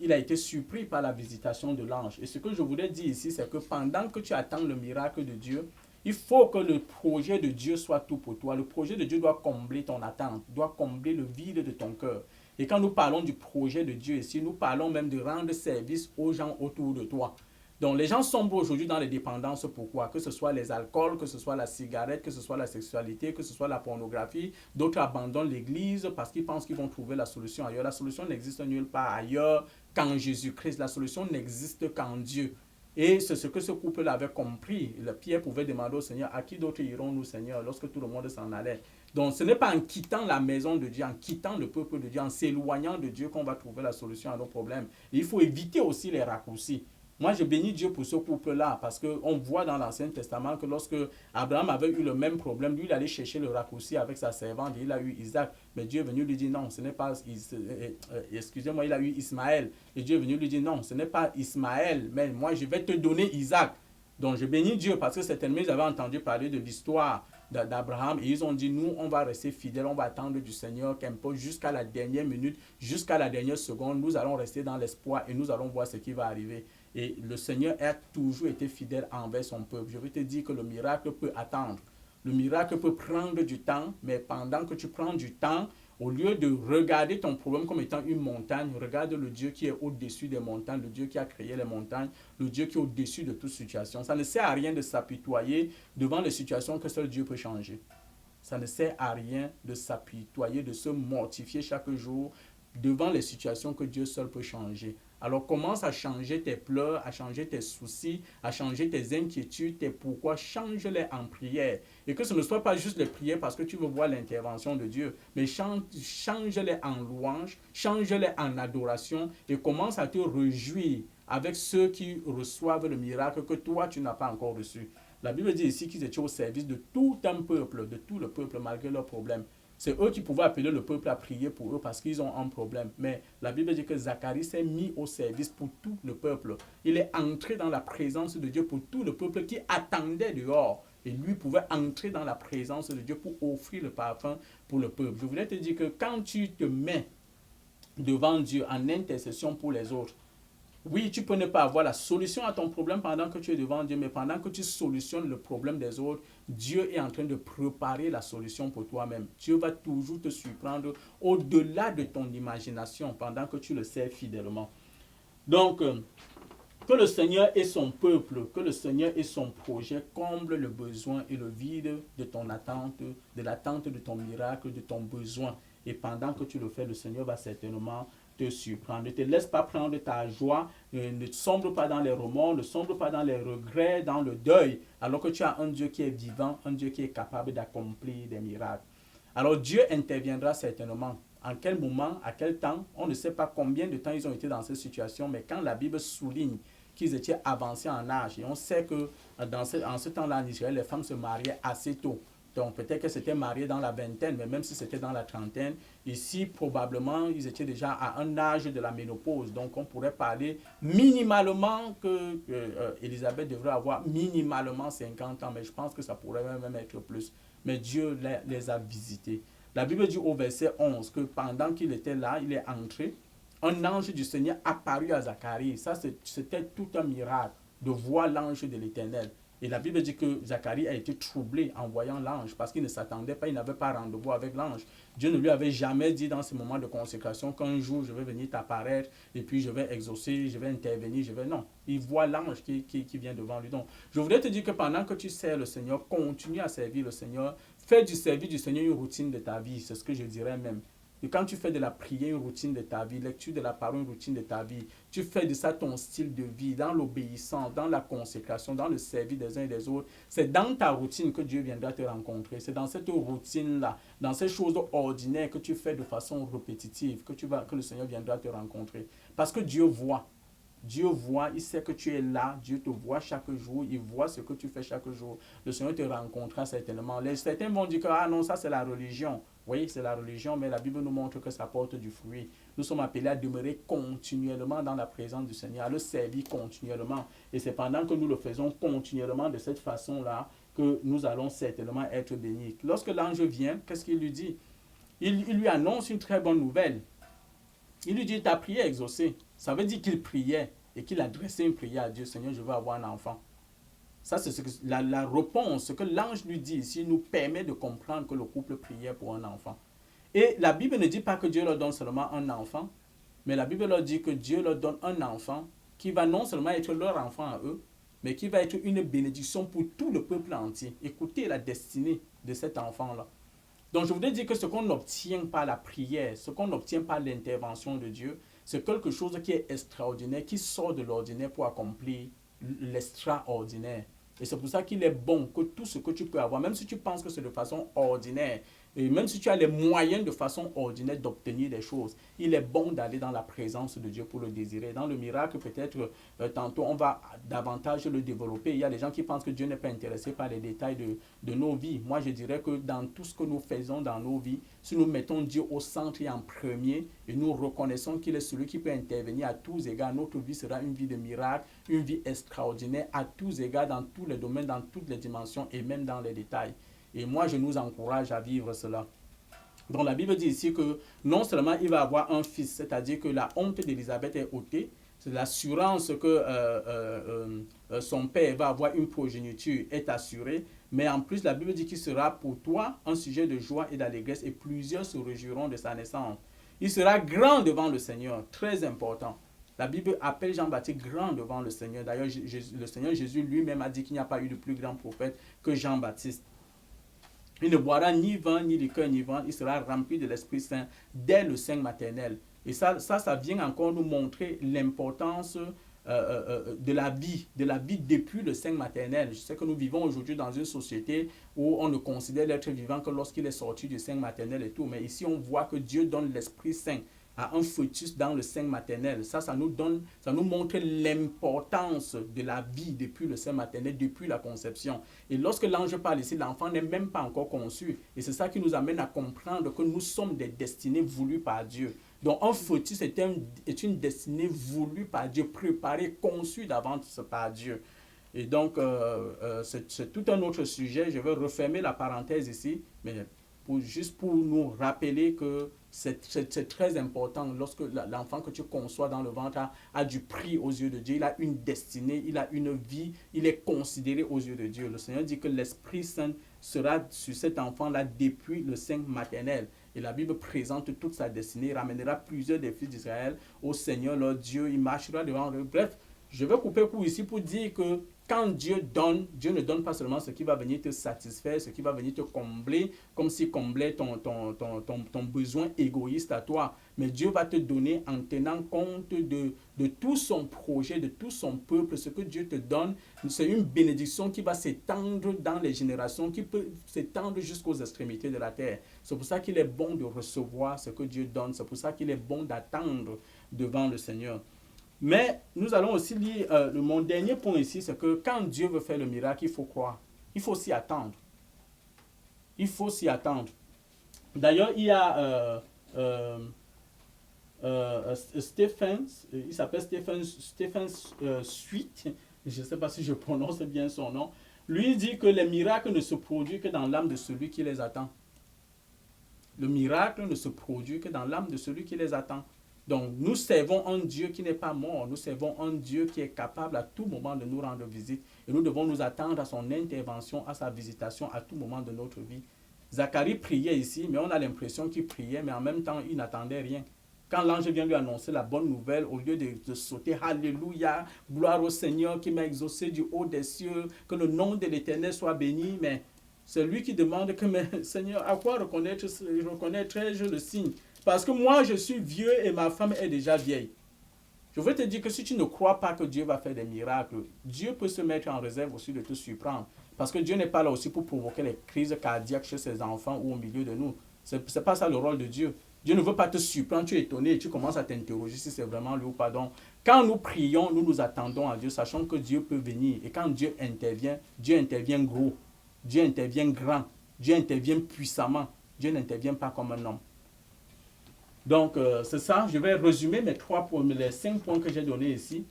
il a été surpris par la visitation de l'ange. Et ce que je voulais dire ici, c'est que pendant que tu attends le miracle de Dieu, il faut que le projet de Dieu soit tout pour toi. Le projet de Dieu doit combler ton attente, doit combler le vide de ton cœur. Et quand nous parlons du projet de Dieu ici, nous parlons même de rendre service aux gens autour de toi. Donc les gens sombrent aujourd'hui dans les dépendances. Pourquoi? Que ce soit les alcools, que ce soit la cigarette, que ce soit la sexualité, que ce soit la pornographie. D'autres abandonnent l'église parce qu'ils pensent qu'ils vont trouver la solution ailleurs. La solution n'existe nulle part ailleurs qu'en Jésus-Christ. La solution n'existe qu'en Dieu. Et c'est ce que ce couple-là avait compris. Pierre pouvait demander au Seigneur, à qui d'autre irons-nous, Seigneur, lorsque tout le monde s'en allait? Donc ce n'est pas en quittant la maison de Dieu, en quittant le peuple de Dieu, en s'éloignant de Dieu qu'on va trouver la solution à nos problèmes. Et il faut éviter aussi les raccourcis. Moi, je bénis Dieu pour ce couple-là parce qu'on voit dans l'Ancien Testament que lorsque Abraham avait eu le même problème, lui, il allait chercher le raccourci avec sa servante et il a eu Isaac. Mais Dieu est venu lui dire non, ce n'est pas, excusez-moi, il a eu Ismaël. Et Dieu est venu lui dire non, ce n'est pas Ismaël, mais moi, je vais te donner Isaac. Donc, je bénis Dieu parce que certainement, ils avaient entendu parler de l'histoire d'Abraham et ils ont dit, nous, on va rester fidèles, on va attendre du Seigneur qu'importe jusqu'à la dernière minute, jusqu'à la dernière seconde, nous allons rester dans l'espoir et nous allons voir ce qui va arriver. Et le Seigneur a toujours été fidèle envers son peuple. Je veux te dire que le miracle peut attendre. Le miracle peut prendre du temps, mais pendant que tu prends du temps, au lieu de regarder ton problème comme étant une montagne, regarde le Dieu qui est au-dessus des montagnes, le Dieu qui a créé les montagnes, le Dieu qui est au-dessus de toute situation. Ça ne sert à rien de s'apitoyer devant les situations que seul Dieu peut changer. Ça ne sert à rien de s'apitoyer, de se mortifier chaque jour devant les situations que Dieu seul peut changer. Alors commence à changer tes pleurs, à changer tes soucis, à changer tes inquiétudes, tes pourquoi, change-les en prière. Et que ce ne soit pas juste les prières parce que tu veux voir l'intervention de Dieu, mais change-les en louange, change-les en adoration et commence à te réjouir avec ceux qui reçoivent le miracle que toi tu n'as pas encore reçu. La Bible dit ici qu'ils étaient au service de tout un peuple, de tout le peuple malgré leurs problèmes. C'est eux qui pouvaient appeler le peuple à prier pour eux parce qu'ils ont un problème. Mais la Bible dit que Zacharie s'est mis au service pour tout le peuple. Il est entré dans la présence de Dieu pour tout le peuple qui attendait dehors. Et lui pouvait entrer dans la présence de Dieu pour offrir le parfum pour le peuple. Je voulais te dire que quand tu te mets devant Dieu en intercession pour les autres, oui, tu peux ne pas avoir la solution à ton problème pendant que tu es devant Dieu, mais pendant que tu solutionnes le problème des autres, Dieu est en train de préparer la solution pour toi-même. Dieu va toujours te surprendre au-delà de ton imagination pendant que tu le sers fidèlement. Donc, que le Seigneur et son peuple, que le Seigneur et son projet comblent le besoin et le vide de ton attente, de l'attente de ton miracle, de ton besoin. Et pendant que tu le fais, le Seigneur va certainement te surprendre. Ne te laisse pas prendre ta joie, ne sombre pas dans les remords, ne sombre pas dans les regrets, dans le deuil, alors que tu as un Dieu qui est vivant, un Dieu qui est capable d'accomplir des miracles. Alors Dieu interviendra certainement. En quel moment, à quel temps, on ne sait pas combien de temps ils ont été dans cette situation, mais quand la Bible souligne qu'ils étaient avancés en âge, et on sait que en ce temps-là en Israël, les femmes se mariaient assez tôt. Donc peut-être que c'était marié dans la vingtaine, mais même si c'était dans la trentaine, ici probablement ils étaient déjà à un âge de la ménopause. Donc on pourrait parler minimalement que Élisabeth devrait avoir minimalement 50 ans, mais je pense que ça pourrait même être plus. Mais Dieu les a visités. La Bible dit au verset 11 que pendant qu'il était là, il est entré, un ange du Seigneur apparut à Zacharie. Ça c'était tout un miracle de voir l'ange de l'Éternel. Et la Bible dit que Zacharie a été troublé en voyant l'ange parce qu'il ne s'attendait pas, il n'avait pas rendez-vous avec l'ange. Dieu ne lui avait jamais dit dans ce moment de consécration qu'un jour je vais venir t'apparaître et puis je vais exaucer, je vais intervenir, Non, il voit l'ange qui vient devant lui. Donc, je voudrais te dire que pendant que tu sers le Seigneur, continue à servir le Seigneur. Fais du service du Seigneur une routine de ta vie, c'est ce que je dirais même. Et quand tu fais de la prière une routine de ta vie, lecture de la parole une routine de ta vie, tu fais de ça ton style de vie, dans l'obéissance, dans la consécration, dans le service des uns et des autres. C'est dans ta routine que Dieu viendra te rencontrer. C'est dans cette routine-là, dans ces choses ordinaires que tu fais de façon répétitive, que le Seigneur viendra te rencontrer. Parce que Dieu voit. Dieu voit, il sait que tu es là, Dieu te voit chaque jour, il voit ce que tu fais chaque jour. Le Seigneur te rencontrera certainement. Certains vont dire que ah non, ça c'est la religion. Oui, c'est la religion, mais la Bible nous montre que ça porte du fruit. Nous sommes appelés à demeurer continuellement dans la présence du Seigneur, à le servir continuellement. Et c'est pendant que nous le faisons continuellement de cette façon-là que nous allons certainement être bénis. Lorsque l'ange vient, qu'est-ce qu'il lui dit? Il lui annonce une très bonne nouvelle. Il lui dit, ta prière est exaucée. Ça veut dire qu'il priait et qu'il adressait une prière à Dieu. Seigneur, je veux avoir un enfant. Ça, c'est la réponse, ce que l'ange lui dit ici, nous permet de comprendre que le couple priait pour un enfant. Et la Bible ne dit pas que Dieu leur donne seulement un enfant, mais la Bible leur dit que Dieu leur donne un enfant qui va non seulement être leur enfant à eux, mais qui va être une bénédiction pour tout le peuple entier. Écoutez la destinée de cet enfant-là. Donc, je voudrais dire que ce qu'on obtient par la prière, ce qu'on obtient par l'intervention de Dieu, c'est quelque chose qui est extraordinaire, qui sort de l'ordinaire pour accomplir l'extraordinaire. Et c'est pour ça qu'il est bon que tout ce que tu peux avoir, même si tu penses que c'est de façon ordinaire, et même si tu as les moyens de façon ordinaire d'obtenir des choses, il est bon d'aller dans la présence de Dieu pour le désirer. Dans le miracle, peut-être, tantôt, on va davantage le développer. Il y a des gens qui pensent que Dieu n'est pas intéressé par les détails de nos vies. Moi, je dirais que dans tout ce que nous faisons dans nos vies, si nous mettons Dieu au centre et en premier, et nous reconnaissons qu'il est celui qui peut intervenir à tous égards, notre vie sera une vie de miracle, une vie extraordinaire à tous égards, dans tous les domaines, dans toutes les dimensions et même dans les détails. Et moi, je nous encourage à vivre cela. Donc la Bible dit ici que non seulement il va avoir un fils, c'est-à-dire que la honte d'Élisabeth est ôtée, c'est l'assurance que son père va avoir une progéniture est assurée, mais en plus la Bible dit qu'il sera pour toi un sujet de joie et d'allégresse et plusieurs se réjouiront de sa naissance. Il sera grand devant le Seigneur, très important. La Bible appelle Jean-Baptiste grand devant le Seigneur. D'ailleurs, le Seigneur Jésus lui-même a dit qu'il n'y a pas eu de plus grand prophète que Jean-Baptiste. Il ne boira ni vin, ni liqueur, ni vin. Il sera rempli de l'Esprit Saint dès le sein maternel. Et ça vient encore nous montrer l'importance de la vie depuis le sein maternel. Je sais que nous vivons aujourd'hui dans une société où on ne considère l'être vivant que lorsqu'il est sorti du sein maternel et tout. Mais ici, on voit que Dieu donne l'Esprit Saint à un fœtus dans le sein maternel. Ça nous montre l'importance de la vie depuis le sein maternel, depuis la conception. Et lorsque l'ange parle ici, l'enfant n'est même pas encore conçu. Et c'est ça qui nous amène à comprendre que nous sommes des destinées voulues par Dieu. Donc un fœtus est une destinée voulue par Dieu, préparée, conçue d'avance par Dieu. Et donc, c'est tout un autre sujet. Je vais refermer la parenthèse ici, mais juste pour nous rappeler que c'est très important lorsque l'enfant que tu conçois dans le ventre a du prix aux yeux de Dieu. Il a une destinée, il a une vie, il est considéré aux yeux de Dieu. Le Seigneur dit que l'Esprit Saint sera sur cet enfant-là depuis le sein maternel. Et la Bible présente toute sa destinée. Il ramènera plusieurs des fils d'Israël au Seigneur, leur Dieu. Il marchera devant eux. Bref, je vais couper court ici pour dire que quand Dieu donne, Dieu ne donne pas seulement ce qui va venir te satisfaire, ce qui va venir te combler, comme s'il comblait ton besoin égoïste à toi. Mais Dieu va te donner en tenant compte de tout son projet, de tout son peuple. Ce que Dieu te donne, c'est une bénédiction qui va s'étendre dans les générations, qui peut s'étendre jusqu'aux extrémités de la terre. C'est pour ça qu'il est bon de recevoir ce que Dieu donne. C'est pour ça qu'il est bon d'attendre devant le Seigneur. Mais nous allons aussi lire mon dernier point ici, c'est que quand Dieu veut faire le miracle, il faut croire. Il faut s'y attendre. Il faut s'y attendre. D'ailleurs, il y a Stephen, il s'appelle Stephen Sweet, je ne sais pas si je prononce bien son nom. Lui dit que les miracles ne se produisent que dans l'âme de celui qui les attend. Le miracle ne se produit que dans l'âme de celui qui les attend. Donc, nous servons un Dieu qui n'est pas mort. Nous servons un Dieu qui est capable à tout moment de nous rendre visite. Et nous devons nous attendre à son intervention, à sa visitation à tout moment de notre vie. Zacharie priait ici, mais on a l'impression qu'il priait, mais en même temps, il n'attendait rien. Quand l'ange vient lui annoncer la bonne nouvelle, au lieu de sauter, Alléluia, gloire au Seigneur qui m'a exaucé du haut des cieux, que le nom de l'Éternel soit béni, mais c'est lui qui demande que, mais Seigneur, à quoi reconnaîtrai-je le signe? Parce que moi, je suis vieux et ma femme est déjà vieille. Je veux te dire que si tu ne crois pas que Dieu va faire des miracles, Dieu peut se mettre en réserve aussi de te surprendre. Parce que Dieu n'est pas là aussi pour provoquer les crises cardiaques chez ses enfants ou au milieu de nous. Ce n'est pas ça le rôle de Dieu. Dieu ne veut pas te surprendre, tu es étonné et tu commences à t'interroger si c'est vraiment lui ou pas. Donc, quand nous prions, nous nous attendons à Dieu, sachant que Dieu peut venir. Et quand Dieu intervient gros, Dieu intervient grand, Dieu intervient puissamment. Dieu n'intervient pas comme un homme. Donc, c'est ça. Je vais résumer les 5 points que j'ai donnés ici.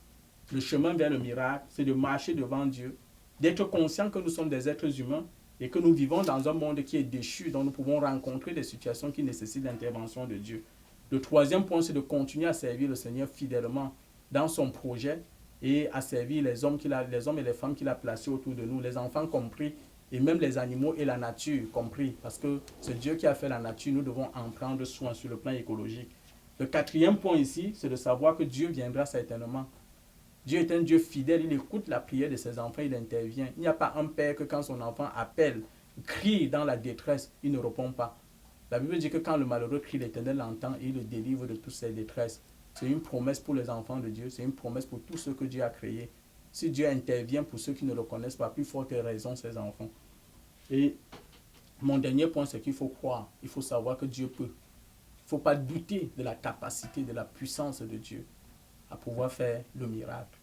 Le chemin vers le miracle, c'est de marcher devant Dieu, d'être conscient que nous sommes des êtres humains et que nous vivons dans un monde qui est déchu, dont nous pouvons rencontrer des situations qui nécessitent l'intervention de Dieu. Le 3e point, c'est de continuer à servir le Seigneur fidèlement dans son projet et à servir les hommes et les femmes qu'il a placés autour de nous, les enfants compris, et même les animaux et la nature compris, parce que c'est Dieu qui a fait la nature, nous devons en prendre soin sur le plan écologique. Le 4e point ici, c'est de savoir que Dieu viendra certainement. Dieu est un Dieu fidèle, il écoute la prière de ses enfants, il intervient. Il n'y a pas un père que quand son enfant appelle, crie dans la détresse, il ne répond pas. La Bible dit que quand le malheureux crie, l'Éternel l'entend et il le délivre de toutes ses détresses. C'est une promesse pour les enfants de Dieu, c'est une promesse pour tous ceux que Dieu a créés. Si Dieu intervient pour ceux qui ne le connaissent pas, plus forte raison ses enfants. Et mon dernier point, c'est qu'il faut croire, il faut savoir que Dieu peut. Il ne faut pas douter de la capacité, de la puissance de Dieu à pouvoir faire le miracle.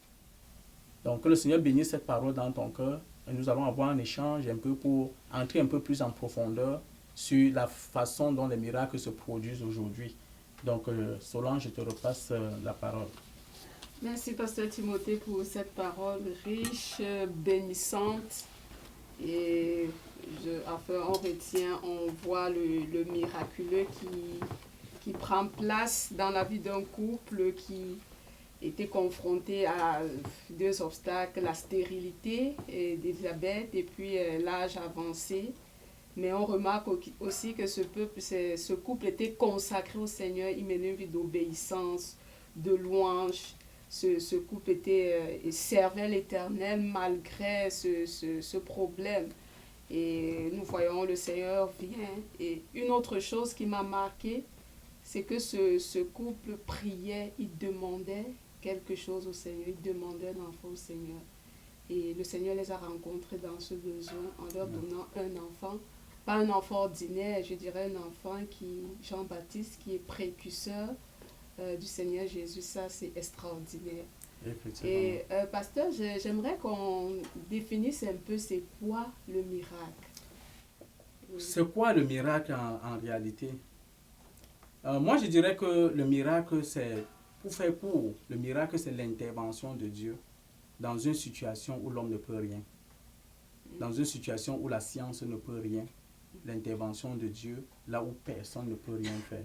Donc que le Seigneur bénisse cette parole dans ton cœur et nous allons avoir un échange un peu pour entrer un peu plus en profondeur sur la façon dont les miracles se produisent aujourd'hui. Donc Solange, je te repasse la parole. Merci Pasteur Timothée pour cette parole riche, bénissante. Et enfin, on voit le miraculeux qui prend place dans la vie d'un couple qui était confronté à 2 obstacles, la stérilité d'Élisabeth et puis l'âge avancé. Mais on remarque aussi que ce couple était consacré au Seigneur, il menait une vie d'obéissance, de louange. Ce couple servait l'Éternel malgré ce problème. Et nous voyons le Seigneur vient. Et une autre chose qui m'a marqué, c'est que ce couple priait, il demandait quelque chose au Seigneur, il demandait l'enfant au Seigneur. Et le Seigneur les a rencontrés dans ce besoin en leur donnant un enfant. Pas un enfant ordinaire, je dirais un enfant Jean-Baptiste, qui est précurseur du Seigneur Jésus. Ça, c'est extraordinaire. Et pasteur, j'aimerais qu'on définisse un peu c'est quoi le miracle. C'est quoi le miracle en réalité? Moi, je dirais que le miracle, c'est, pour faire court, le miracle, c'est l'intervention de Dieu dans une situation où l'homme ne peut rien. Dans une situation où la science ne peut rien. L'intervention de Dieu là où personne ne peut rien faire.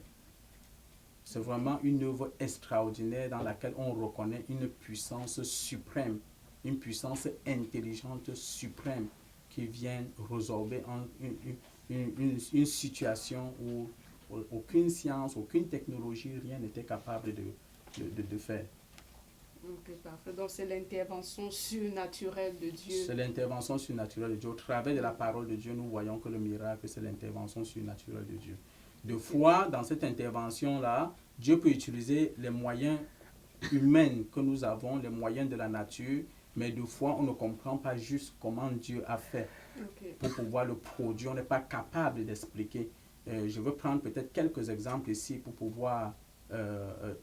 C'est vraiment une œuvre extraordinaire dans laquelle on reconnaît une puissance suprême, une puissance intelligente suprême qui vient résorber une situation où aucune science, aucune technologie, rien n'était capable de faire. Ok, parfait. Donc c'est l'intervention surnaturelle de Dieu. C'est l'intervention surnaturelle de Dieu. Au travers de la parole de Dieu, nous voyons que le miracle, c'est l'intervention surnaturelle de Dieu. De fois, dans cette intervention-là, Dieu peut utiliser les moyens humains que nous avons, les moyens de la nature, mais de fois, on ne comprend pas juste comment Dieu a fait pour pouvoir le produire. On n'est pas capable d'expliquer. Je veux prendre peut-être quelques exemples ici pour pouvoir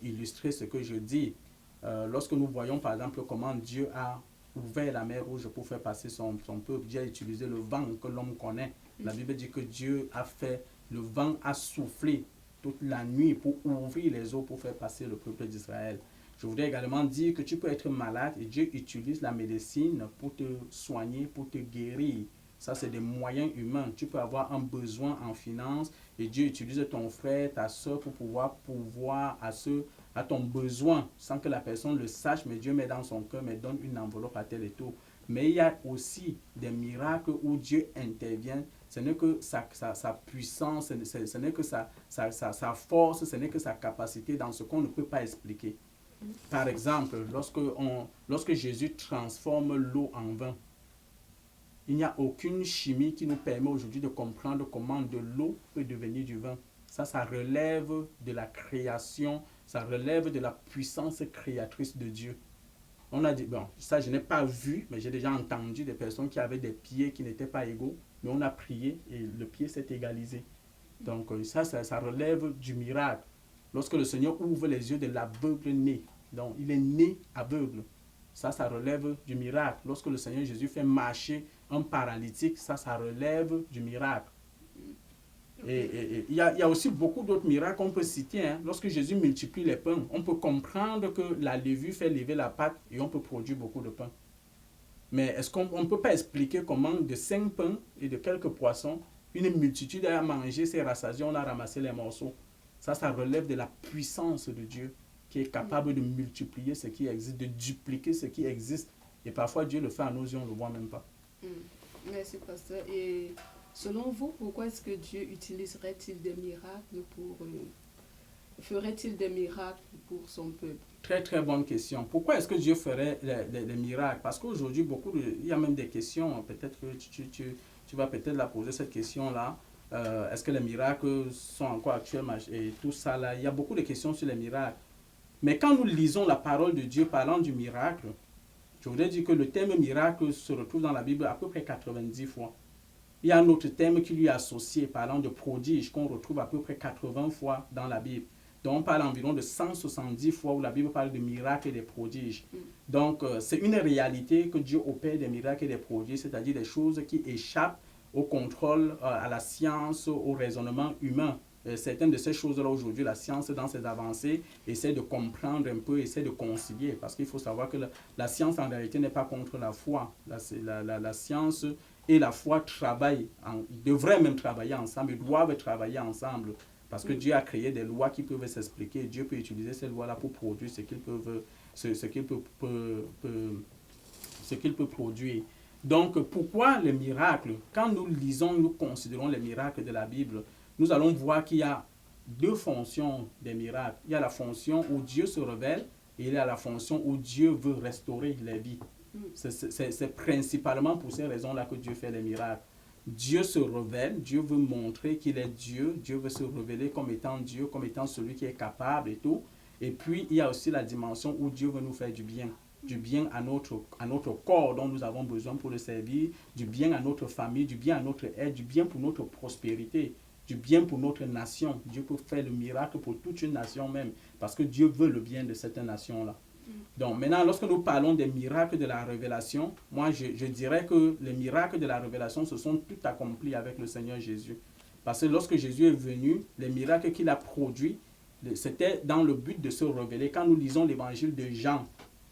illustrer ce que je dis. Lorsque nous voyons par exemple comment Dieu a ouvert la mer Rouge pour faire passer son peuple, Dieu a utilisé le vent que l'homme connaît. La Bible dit que Dieu a fait, le vent a soufflé toute la nuit pour ouvrir les eaux pour faire passer le peuple d'Israël. Je voudrais également dire que tu peux être malade et Dieu utilise la médecine pour te soigner, pour te guérir. Ça, c'est des moyens humains. Tu peux avoir un besoin en finance et Dieu utilise ton frère, ta soeur pour pouvoir pourvoir à ton besoin sans que la personne le sache, mais Dieu met dans son cœur, mais donne une enveloppe à tel et tout. Mais il y a aussi des miracles où Dieu intervient. Ce n'est que sa puissance, ce n'est que sa force, ce n'est que sa capacité dans ce qu'on ne peut pas expliquer. Par exemple, lorsque Jésus transforme l'eau en vin, il n'y a aucune chimie qui nous permet aujourd'hui de comprendre comment de l'eau peut devenir du vin. Ça relève de la création, ça relève de la puissance créatrice de Dieu. On a dit, bon, ça je n'ai pas vu, mais j'ai déjà entendu des personnes qui avaient des pieds qui n'étaient pas égaux, mais on a prié et le pied s'est égalisé. Donc ça relève du miracle. Lorsque le Seigneur ouvre les yeux de l'aveugle né, donc il est né aveugle. Ça relève du miracle. Lorsque le Seigneur Jésus fait marcher un paralytique, ça relève du miracle. Et il y a aussi beaucoup d'autres miracles qu'on peut citer. Hein. Lorsque Jésus multiplie les pains, on peut comprendre que la levure fait lever la pâte et on peut produire beaucoup de pain. Mais est-ce qu'on ne peut pas expliquer comment de 5 pains et de quelques poissons, une multitude a mangé, s'est rassasiée, on a ramassé les morceaux. Ça relève de la puissance de Dieu qui est capable de multiplier ce qui existe, de dupliquer ce qui existe. Et parfois Dieu le fait à nos yeux, on ne le voit même pas. Merci, pasteur. Et selon vous, pourquoi est-ce que Dieu utiliserait-il des miracles ferait-il des miracles pour son peuple? Très très bonne question. Pourquoi est-ce que Dieu ferait des miracles? Parce qu'aujourd'hui, il y a même des questions, peut-être que tu vas peut-être la poser cette question-là. Est-ce que les miracles sont encore actuels et tout ça là? Il y a beaucoup de questions sur les miracles. Mais quand nous lisons la parole de Dieu parlant du miracle, je voudrais dire que le terme miracle se retrouve dans la Bible à peu près 90 fois. Il y a un autre terme qui lui est associé, parlant de prodige, qu'on retrouve à peu près 80 fois dans la Bible. Donc on parle environ de 170 fois où la Bible parle de miracles et des prodiges. Donc c'est une réalité que Dieu opère des miracles et des prodiges, c'est-à-dire des choses qui échappent au contrôle, à la science, au raisonnement humain. Certaines de ces choses-là aujourd'hui, la science dans ses avancées essaie de comprendre un peu, essaie de concilier, parce qu'il faut savoir que la science en réalité n'est pas contre la foi. La science et la foi devraient même travailler ensemble, ils doivent travailler ensemble, parce que Dieu a créé des lois qui peuvent s'expliquer. Dieu peut utiliser ces lois-là pour produire ce qu'il peut produire. Donc, pourquoi les miracles? Quand nous considérons les miracles de la Bible, nous allons voir qu'il y a deux fonctions des miracles. Il y a la fonction où Dieu se révèle et il y a la fonction où Dieu veut restaurer les vies. C'est principalement pour ces raisons-là que Dieu fait les miracles. Dieu se révèle, Dieu veut montrer qu'il est Dieu, Dieu veut se révéler comme étant Dieu, comme étant celui qui est capable et tout. Et puis, il y a aussi la dimension où Dieu veut nous faire du bien à notre corps dont nous avons besoin pour le servir, du bien à notre famille, du bien à notre aide, du bien pour notre prospérité, du bien pour notre nation. Dieu peut faire le miracle pour toute une nation même, parce que Dieu veut le bien de cette nation-là. Donc maintenant, lorsque nous parlons des miracles de la révélation, moi je dirais que les miracles de la révélation se sont tout accomplis avec le Seigneur Jésus. Parce que lorsque Jésus est venu, les miracles qu'il a produits, c'était dans le but de se révéler. Quand nous lisons l'évangile de Jean,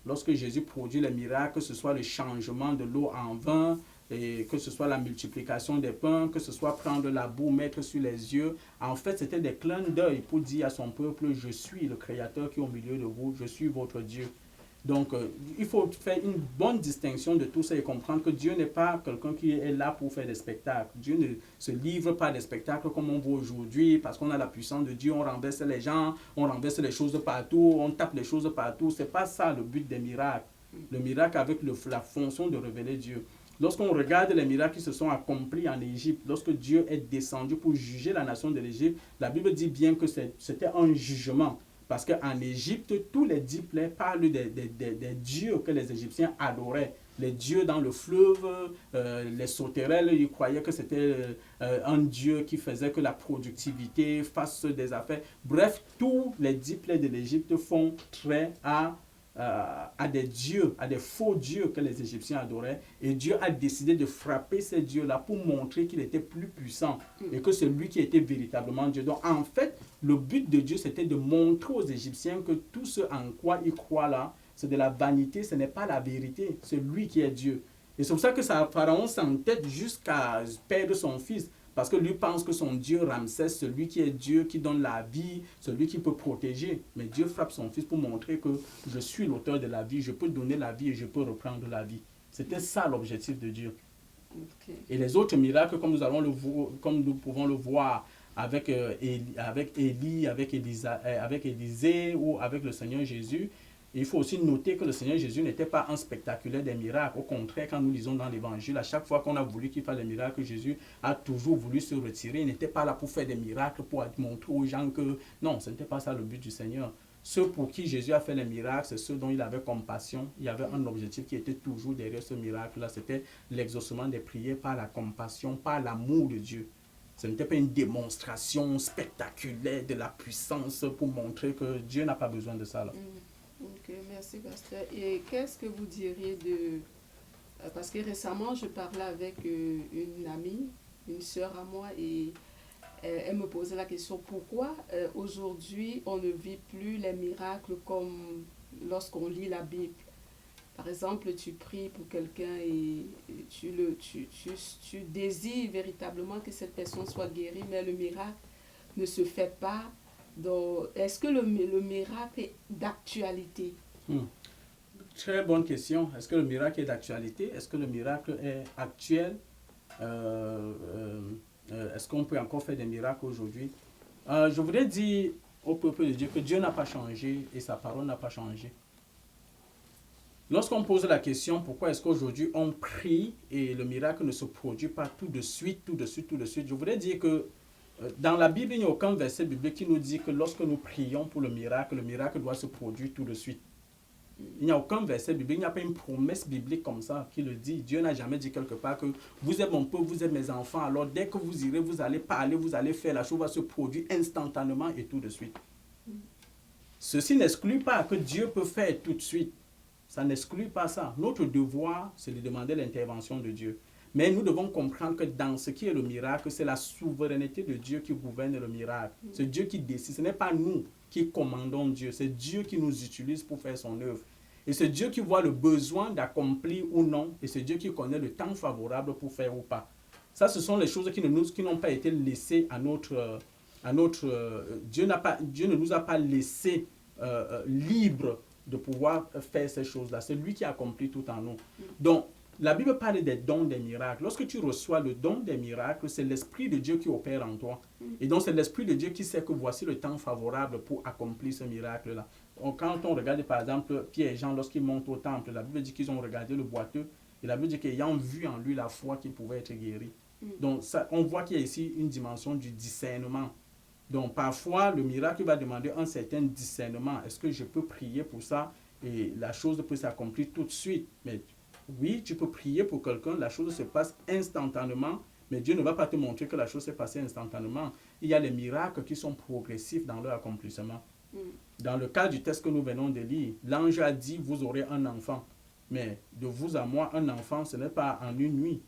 lorsque Jésus produit les miracles, que ce soit le changement de l'eau en vin, et que ce soit la multiplication des pains, que ce soit prendre la boue, mettre sur les yeux. En fait, c'était des clins d'œil pour dire à son peuple, je suis le Créateur qui est au milieu de vous, je suis votre Dieu. Donc, il faut faire une bonne distinction de tout ça et comprendre que Dieu n'est pas quelqu'un qui est là pour faire des spectacles. Dieu ne se livre pas des spectacles comme on voit aujourd'hui, parce qu'on a la puissance de Dieu, on renverse les gens, on renverse les choses partout, on tape les choses partout. Ce n'est pas ça le but des miracles. Le miracle avec la fonction de révéler Dieu. Lorsqu'on regarde les miracles qui se sont accomplis en Égypte, lorsque Dieu est descendu pour juger la nation de l'Égypte, la Bible dit bien que c'était un jugement. Parce qu'en Égypte, tous les 10 plaies parlent des dieux que les Égyptiens adoraient. Les dieux dans le fleuve, les sauterelles, ils croyaient que c'était un dieu qui faisait que la productivité fasse des affaires. Bref, tous les 10 plaies de l'Égypte font trait à des dieux, à des faux dieux que les Égyptiens adoraient. Et Dieu a décidé de frapper ces dieux-là pour montrer qu'il était plus puissant et que c'est lui qui était véritablement Dieu. Donc en fait, le but de Dieu, c'était de montrer aux Égyptiens que tout ce en quoi ils croient là, c'est de la vanité, ce n'est pas la vérité, c'est lui qui est Dieu. Et c'est pour ça que Pharaon s'entête jusqu'à perdre son fils. Parce que lui pense que son Dieu Ramsès, celui qui est Dieu, qui donne la vie, celui qui peut protéger. Mais Dieu frappe son fils pour montrer que je suis l'auteur de la vie, je peux donner la vie et je peux reprendre la vie. C'était ça l'objectif de Dieu. Okay. Et les autres miracles, comme nous pouvons le voir avec Élie, avec Élisée ou avec le Seigneur Jésus, il faut aussi noter que le Seigneur Jésus n'était pas un spectaculaire des miracles. Au contraire, quand nous lisons dans l'Évangile, à chaque fois qu'on a voulu qu'il fasse des miracles, Jésus a toujours voulu se retirer. Il n'était pas là pour faire des miracles, pour montrer aux gens que... Non, ce n'était pas ça le but du Seigneur. Ceux pour qui Jésus a fait les miracles, c'est ceux dont il avait compassion. Il y avait un objectif qui était toujours derrière ce miracle-là. C'était l'exaucement des prières par la compassion, par l'amour de Dieu. Ce n'était pas une démonstration spectaculaire de la puissance pour montrer que Dieu n'a pas besoin de ça. Là. Ok, merci, pasteur. Et qu'est-ce que vous diriez de... Parce que récemment, je parlais avec une amie, une sœur à moi, et elle me posait la question, pourquoi aujourd'hui on ne vit plus les miracles comme lorsqu'on lit la Bible? Par exemple, tu pries pour quelqu'un et tu désires véritablement que cette personne soit guérie, mais le miracle ne se fait pas. Donc, est-ce que le miracle est d'actualité? Très bonne question. Est-ce que le miracle est d'actualité? Est-ce que le miracle est actuel? Est-ce qu'on peut encore faire des miracles aujourd'hui? Je voudrais dire au peuple de Dieu que Dieu n'a pas changé et sa parole n'a pas changé. Lorsqu'on pose la question pourquoi est-ce qu'aujourd'hui on prie et le miracle ne se produit pas tout de suite, je voudrais dire que dans la Bible, il n'y a aucun verset biblique qui nous dit que lorsque nous prions pour le miracle doit se produire tout de suite. Il n'y a aucun verset biblique, il n'y a pas une promesse biblique comme ça qui le dit. Dieu n'a jamais dit quelque part que vous êtes mon peuple, vous êtes mes enfants, alors dès que vous irez, vous allez parler, vous allez faire, la chose va se produire instantanément et tout de suite. Ceci n'exclut pas que Dieu peut faire tout de suite. Ça n'exclut pas ça. Notre devoir, c'est de demander l'intervention de Dieu. Mais nous devons comprendre que dans ce qui est le miracle, c'est la souveraineté de Dieu qui gouverne le miracle. C'est Dieu qui décide. Ce n'est pas nous qui commandons Dieu. C'est Dieu qui nous utilise pour faire son œuvre. Et c'est Dieu qui voit le besoin d'accomplir ou non. Et c'est Dieu qui connaît le temps favorable pour faire ou pas. Ça, ce sont les choses qui n'ont pas été laissées à notre... Dieu ne nous a pas laissés libres de pouvoir faire ces choses-là. C'est lui qui accomplit tout en nous. Donc, la Bible parle des dons des miracles. Lorsque tu reçois le don des miracles, c'est l'Esprit de Dieu qui opère en toi. Et donc, c'est l'Esprit de Dieu qui sait que voici le temps favorable pour accomplir ce miracle-là. Quand on regarde, par exemple, Pierre et Jean, lorsqu'ils montent au temple, la Bible dit qu'ils ont regardé le boiteux. Et la Bible dit qu'ayant vu en lui la foi qu'il pouvait être guéri. Donc, ça, on voit qu'il y a ici une dimension du discernement. Donc, parfois, le miracle va demander un certain discernement. Est-ce que je peux prier pour ça et la chose peut s'accomplir tout de suite? Mais oui, tu peux prier pour quelqu'un, la chose se passe instantanément, mais Dieu ne va pas te montrer que la chose s'est passée instantanément. Il y a des miracles qui sont progressifs dans leur accomplissement. Dans le cas du texte que nous venons de lire, l'ange a dit, vous aurez un enfant. Mais de vous à moi, un enfant, ce n'est pas en une nuit.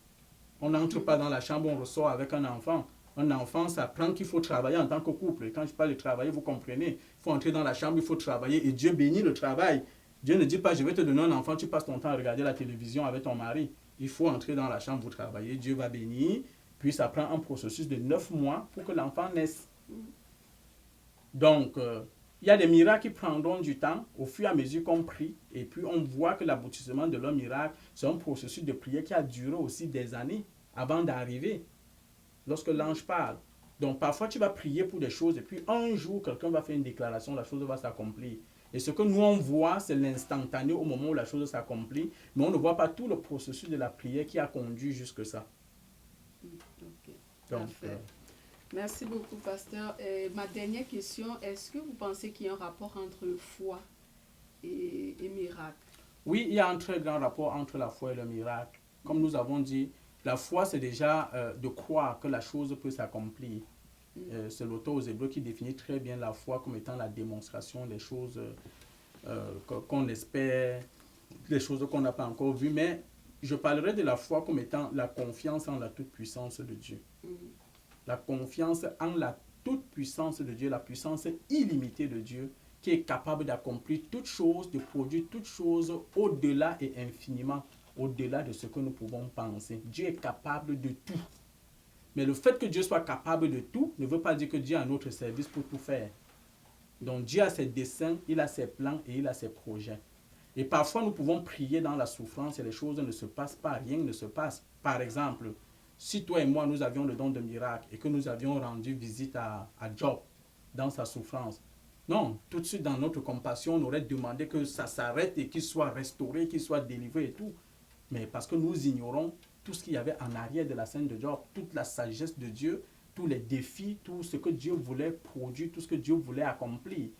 On n'entre pas dans la chambre, on ressort avec un enfant. Un enfant, ça apprend qu'il faut travailler en tant que couple. Et quand je parle de travailler, vous comprenez. Il faut entrer dans la chambre, il faut travailler. Et Dieu bénit le travail. Dieu ne dit pas, je vais te donner un enfant, tu passes ton temps à regarder la télévision avec ton mari. Il faut entrer dans la chambre, vous travaillez. Dieu va bénir. Puis ça prend un processus de 9 mois pour que l'enfant naisse. Donc, il y a des miracles qui prendront du temps au fur et à mesure qu'on prie. Et puis on voit que l'aboutissement de leur miracle, c'est un processus de prière qui a duré aussi des années avant d'arriver. Lorsque l'ange parle. Donc parfois tu vas prier pour des choses et puis un jour quelqu'un va faire une déclaration, la chose va s'accomplir. Et ce que nous on voit, c'est l'instantané au moment où la chose s'accomplit, mais on ne voit pas tout le processus de la prière qui a conduit jusque ça. Okay. Donc, merci beaucoup, pasteur. Ma dernière question, est-ce que vous pensez qu'il y a un rapport entre foi et miracle? Oui, il y a un très grand rapport entre la foi et le miracle. Comme nous avons dit, la foi, c'est déjà de croire que la chose peut s'accomplir. C'est l'auteur aux Hébreux qui définit très bien la foi comme étant la démonstration des choses qu'on espère, des choses qu'on n'a pas encore vues. Mais je parlerai de la foi comme étant la confiance en la toute-puissance de Dieu. La confiance en la toute-puissance de Dieu, la puissance illimitée de Dieu, qui est capable d'accomplir toutes choses, de produire toutes choses au-delà et infiniment au-delà de ce que nous pouvons penser. Dieu est capable de tout. Mais le fait que Dieu soit capable de tout ne veut pas dire que Dieu est à notre service pour tout faire. Donc Dieu a ses desseins, il a ses plans et il a ses projets. Et parfois nous pouvons prier dans la souffrance et les choses ne se passent pas, rien ne se passe. Par exemple, si toi et moi nous avions le don de miracle et que nous avions rendu visite à Job dans sa souffrance, non, tout de suite dans notre compassion, on aurait demandé que ça s'arrête et qu'il soit restauré, qu'il soit délivré et tout. Mais parce que nous ignorons tout ce qu'il y avait en arrière de la scène de Job, toute la sagesse de Dieu, tous les défis, tout ce que Dieu voulait produire, tout ce que Dieu voulait accomplir.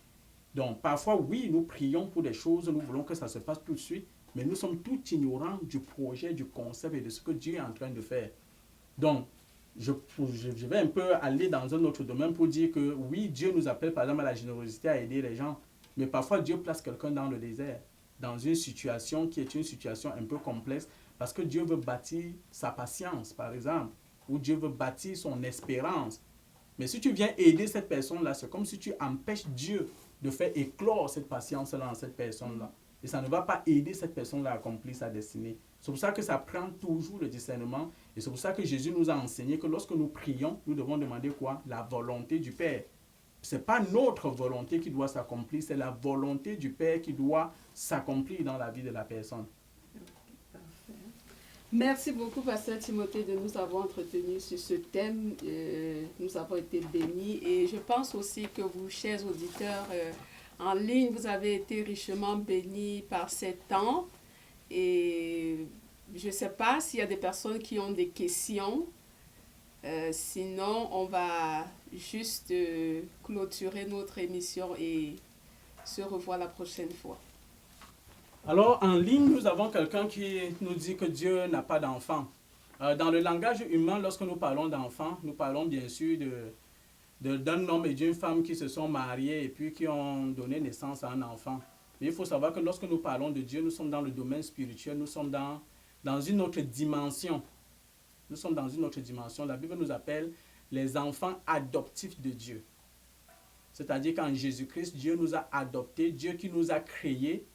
Donc parfois, oui, nous prions pour des choses, nous voulons que ça se passe tout de suite, mais nous sommes tout ignorants du projet, du concept et de ce que Dieu est en train de faire. Donc, je vais un peu aller dans un autre domaine pour dire que oui, Dieu nous appelle par exemple à la générosité, à aider les gens, mais parfois Dieu place quelqu'un dans le désert, dans une situation qui est une situation un peu complexe, parce que Dieu veut bâtir sa patience, par exemple, ou Dieu veut bâtir son espérance. Mais si tu viens aider cette personne-là, c'est comme si tu empêches Dieu de faire éclore cette patience-là dans cette personne-là. Et ça ne va pas aider cette personne-là à accomplir sa destinée. C'est pour ça que ça prend toujours le discernement. Et c'est pour ça que Jésus nous a enseigné que lorsque nous prions, nous devons demander quoi? La volonté du Père. Ce n'est pas notre volonté qui doit s'accomplir, c'est la volonté du Père qui doit s'accomplir dans la vie de la personne. Merci beaucoup, Pasteur Timothée, de nous avoir entretenus sur ce thème. Nous avons été bénis et je pense aussi que vous, chers auditeurs en ligne, vous avez été richement bénis par ces temps. Et je ne sais pas s'il y a des personnes qui ont des questions. Sinon, on va juste clôturer notre émission et se revoir la prochaine fois. Alors, en ligne, nous avons quelqu'un qui nous dit que Dieu n'a pas d'enfant. Dans le langage humain, lorsque nous parlons d'enfant, nous parlons bien sûr d'un homme et d'une femme qui se sont mariés et puis qui ont donné naissance à un enfant. Mais il faut savoir que lorsque nous parlons de Dieu, nous sommes dans le domaine spirituel, nous sommes dans une autre dimension. Nous sommes dans une autre dimension. La Bible nous appelle les enfants adoptifs de Dieu. C'est-à-dire qu'en Jésus-Christ, Dieu nous a adoptés, Dieu qui nous a créés,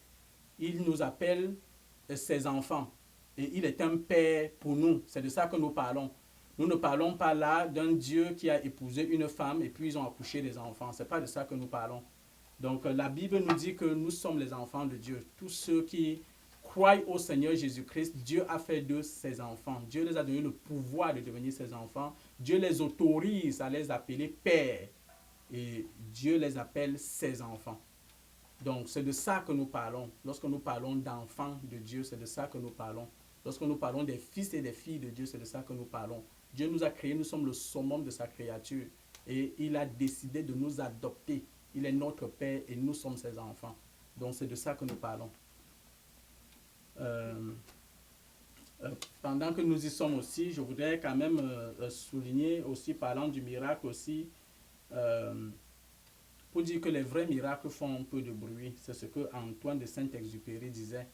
il nous appelle ses enfants. Et il est un père pour nous. C'est de ça que nous parlons. Nous ne parlons pas là d'un Dieu qui a épousé une femme et puis ils ont accouché des enfants. Ce n'est pas de ça que nous parlons. Donc la Bible nous dit que nous sommes les enfants de Dieu. Tous ceux qui croient au Seigneur Jésus-Christ, Dieu a fait d'eux ses enfants. Dieu les a donné le pouvoir de devenir ses enfants. Dieu les autorise à les appeler pères. Et Dieu les appelle ses enfants. Donc, c'est de ça que nous parlons. Lorsque nous parlons d'enfants de Dieu, c'est de ça que nous parlons. Lorsque nous parlons des fils et des filles de Dieu, c'est de ça que nous parlons. Dieu nous a créés, nous sommes le summum de sa créature. Et il a décidé de nous adopter. Il est notre Père et nous sommes ses enfants. Donc, c'est de ça que nous parlons. Pendant que nous y sommes aussi, je voudrais quand même souligner aussi, parlant du miracle aussi, pour dire que les vrais miracles font un peu de bruit. C'est ce que Antoine de Saint-Exupéry disait.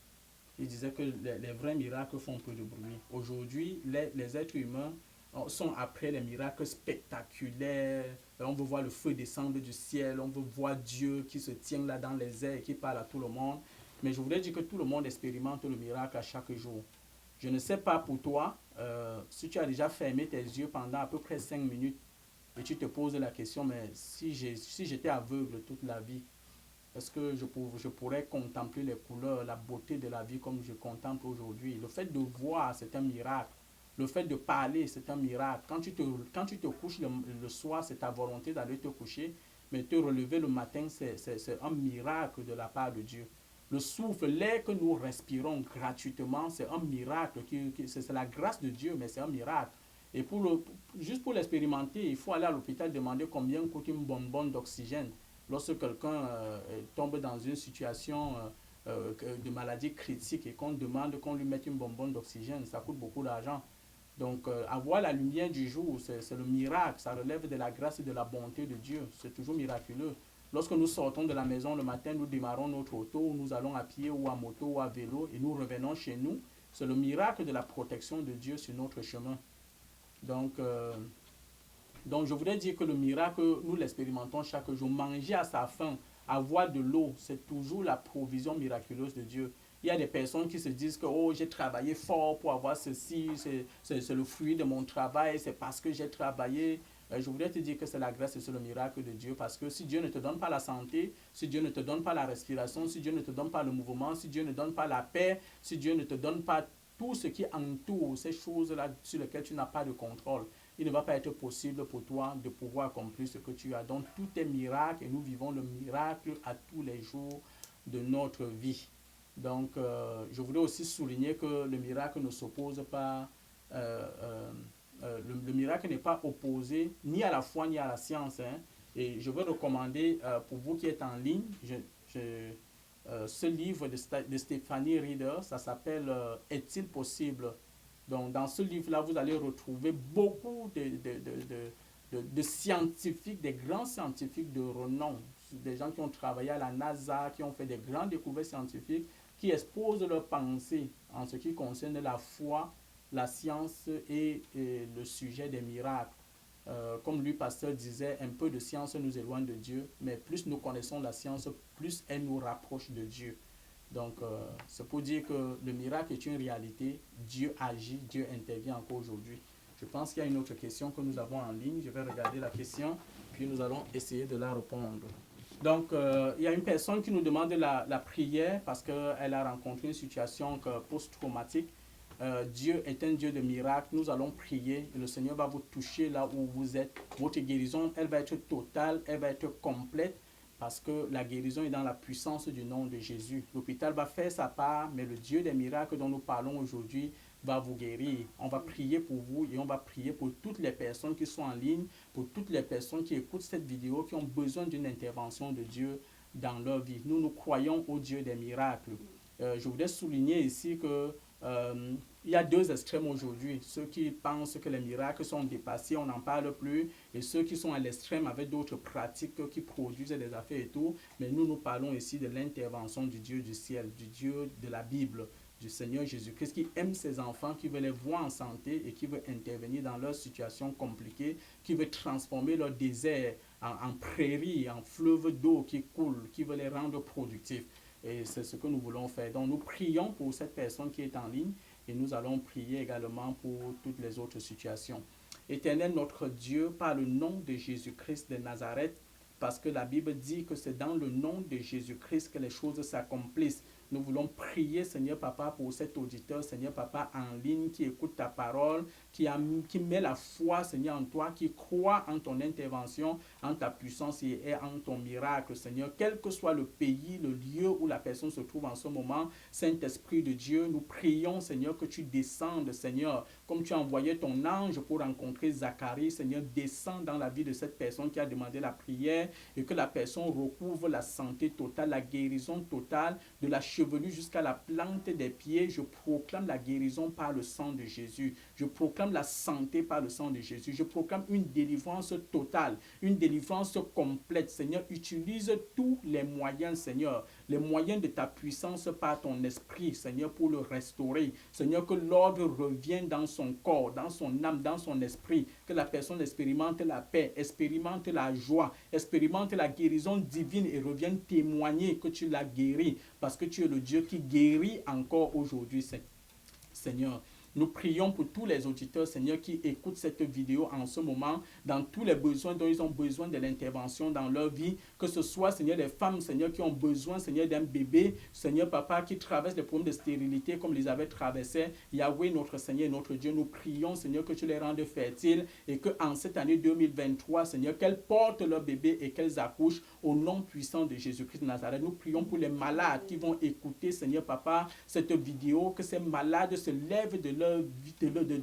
Il disait que les vrais miracles font un peu de bruit. Aujourd'hui, les êtres humains sont après les miracles spectaculaires. On veut voir le feu descendre du ciel. On veut voir Dieu qui se tient là dans les airs et qui parle à tout le monde. Mais je voudrais dire que tout le monde expérimente le miracle à chaque jour. Je ne sais pas pour toi, si tu as déjà fermé tes yeux pendant à peu près 5 minutes, et tu te poses la question, mais si j'étais aveugle toute la vie, est-ce que je pourrais contempler les couleurs, la beauté de la vie comme je contemple aujourd'hui? Le fait de voir, c'est un miracle. Le fait de parler, c'est un miracle. Quand tu te couches le soir, c'est ta volonté d'aller te coucher, mais te relever le matin, c'est un miracle de la part de Dieu. Le souffle, l'air que nous respirons gratuitement, c'est un miracle. C'est la grâce de Dieu, mais c'est un miracle. Et juste pour l'expérimenter, il faut aller à l'hôpital demander combien coûte une bonbonne d'oxygène. Lorsque quelqu'un tombe dans une situation de maladie critique et qu'on demande qu'on lui mette une bonbonne d'oxygène, ça coûte beaucoup d'argent. Donc, avoir la lumière du jour, c'est le miracle. Ça relève de la grâce et de la bonté de Dieu. C'est toujours miraculeux. Lorsque nous sortons de la maison le matin, nous démarrons notre auto, nous allons à pied ou à moto ou à vélo et nous revenons chez nous. C'est le miracle de la protection de Dieu sur notre chemin. Donc, je voudrais dire que le miracle, nous l'expérimentons chaque jour. Manger à sa faim, avoir de l'eau, c'est toujours la provision miraculeuse de Dieu. Il y a des personnes qui se disent que oh, j'ai travaillé fort pour avoir ceci, c'est le fruit de mon travail, c'est parce que j'ai travaillé. Je voudrais te dire que c'est la grâce et c'est le miracle de Dieu, parce que si Dieu ne te donne pas la santé, si Dieu ne te donne pas la respiration, si Dieu ne te donne pas le mouvement, si Dieu ne te donne pas la paix, si Dieu ne te donne pas tout ce qui entoure ces choses-là sur lesquelles tu n'as pas de contrôle, il ne va pas être possible pour toi de pouvoir accomplir ce que tu as. Donc tout est miracle et nous vivons le miracle à tous les jours de notre vie. Donc je voulais aussi souligner que le miracle ne s'oppose pas, le miracle n'est pas opposé ni à la foi ni à la science. Hein. Et je veux recommander pour vous qui êtes en ligne, ce livre de Stephanie Reeder, ça s'appelle Est-il possible? Donc, dans ce livre-là, vous allez retrouver beaucoup de scientifiques, des grands scientifiques de renom, des gens qui ont travaillé à la NASA, qui ont fait des grandes découvertes scientifiques, qui exposent leurs pensées en ce qui concerne la foi, la science et le sujet des miracles. Comme lui, pasteur, disait, un peu de science nous éloigne de Dieu, mais plus nous connaissons la science, plus elle nous rapproche de Dieu. Donc, c'est pour dire que le miracle est une réalité. Dieu agit, Dieu intervient encore aujourd'hui. Je pense qu'il y a une autre question que nous avons en ligne. Je vais regarder la question, puis nous allons essayer de la répondre. Donc, il y a une personne qui nous demande la prière parce qu'elle a rencontré une situation post-traumatique. Dieu est un Dieu de miracles. Nous allons prier et le Seigneur va vous toucher là où vous êtes. Votre guérison, elle va être totale, elle va être complète parce que la guérison est dans la puissance du nom de Jésus. L'hôpital va faire sa part, mais le Dieu des miracles dont nous parlons aujourd'hui va vous guérir. On va prier pour vous et on va prier pour toutes les personnes qui sont en ligne, pour toutes les personnes qui écoutent cette vidéo, qui ont besoin d'une intervention de Dieu dans leur vie. Nous, nous croyons au Dieu des miracles. Je voudrais souligner ici que il y a deux extrêmes aujourd'hui. Ceux qui pensent que les miracles sont dépassés, on n'en parle plus, et ceux qui sont à l'extrême avec d'autres pratiques qui produisent des affaires et tout. Mais nous, nous parlons ici de l'intervention du Dieu du ciel, du Dieu de la Bible, du Seigneur Jésus-Christ qui aime ses enfants, qui veut les voir en santé et qui veut intervenir dans leurs situations compliquées, qui veut transformer leur désert en prairie, en fleuve d'eau qui coule, qui veut les rendre productifs. Et c'est ce que nous voulons faire. Donc nous prions pour cette personne qui est en ligne et nous allons prier également pour toutes les autres situations. Éternel notre Dieu, par le nom de Jésus-Christ de Nazareth, parce que la Bible dit que c'est dans le nom de Jésus-Christ que les choses s'accomplissent. Nous voulons prier, Seigneur Papa, pour cet auditeur, Seigneur Papa, en ligne, qui écoute ta parole, qui met la foi, Seigneur, en toi, qui croit en ton intervention, en ta puissance et en ton miracle, Seigneur. Quel que soit le pays, le lieu où la personne se trouve en ce moment, Saint-Esprit de Dieu, nous prions, Seigneur, que tu descendes, Seigneur, comme tu as envoyé ton ange pour rencontrer Zacharie, Seigneur, descends dans la vie de cette personne qui a demandé la prière et que la personne recouvre la santé totale, la guérison totale de la chevelure jusqu'à la plante des pieds. Je proclame la guérison par le sang de Jésus. Je proclame la santé par le sang de Jésus. Je proclame une délivrance totale, une délivrance complète. Seigneur, utilise tous les moyens, Seigneur, les moyens de ta puissance par ton esprit, Seigneur, pour le restaurer. Seigneur, que l'ordre revienne dans son corps, dans son âme, dans son esprit, que la personne expérimente la paix, expérimente la joie, expérimente la guérison divine et revienne témoigner que tu l'as guéri, parce que tu es le Dieu qui guérit encore aujourd'hui, Seigneur. Nous prions pour tous les auditeurs, Seigneur, qui écoutent cette vidéo en ce moment, dans tous les besoins dont ils ont besoin de l'intervention dans leur vie, que ce soit, Seigneur, les femmes, Seigneur, qui ont besoin, Seigneur, d'un bébé, Seigneur, Papa, qui traversent des problèmes de stérilité comme les avait traversés. Yahweh, notre Seigneur, notre Dieu, nous prions, Seigneur, que tu les rendes fertiles et qu'en cette année 2023, Seigneur, qu'elles portent leur bébé et qu'elles accouchent au nom puissant de Jésus-Christ de Nazareth. Nous prions pour les malades qui vont écouter, Seigneur, Papa, cette vidéo, que ces malades se lèvent de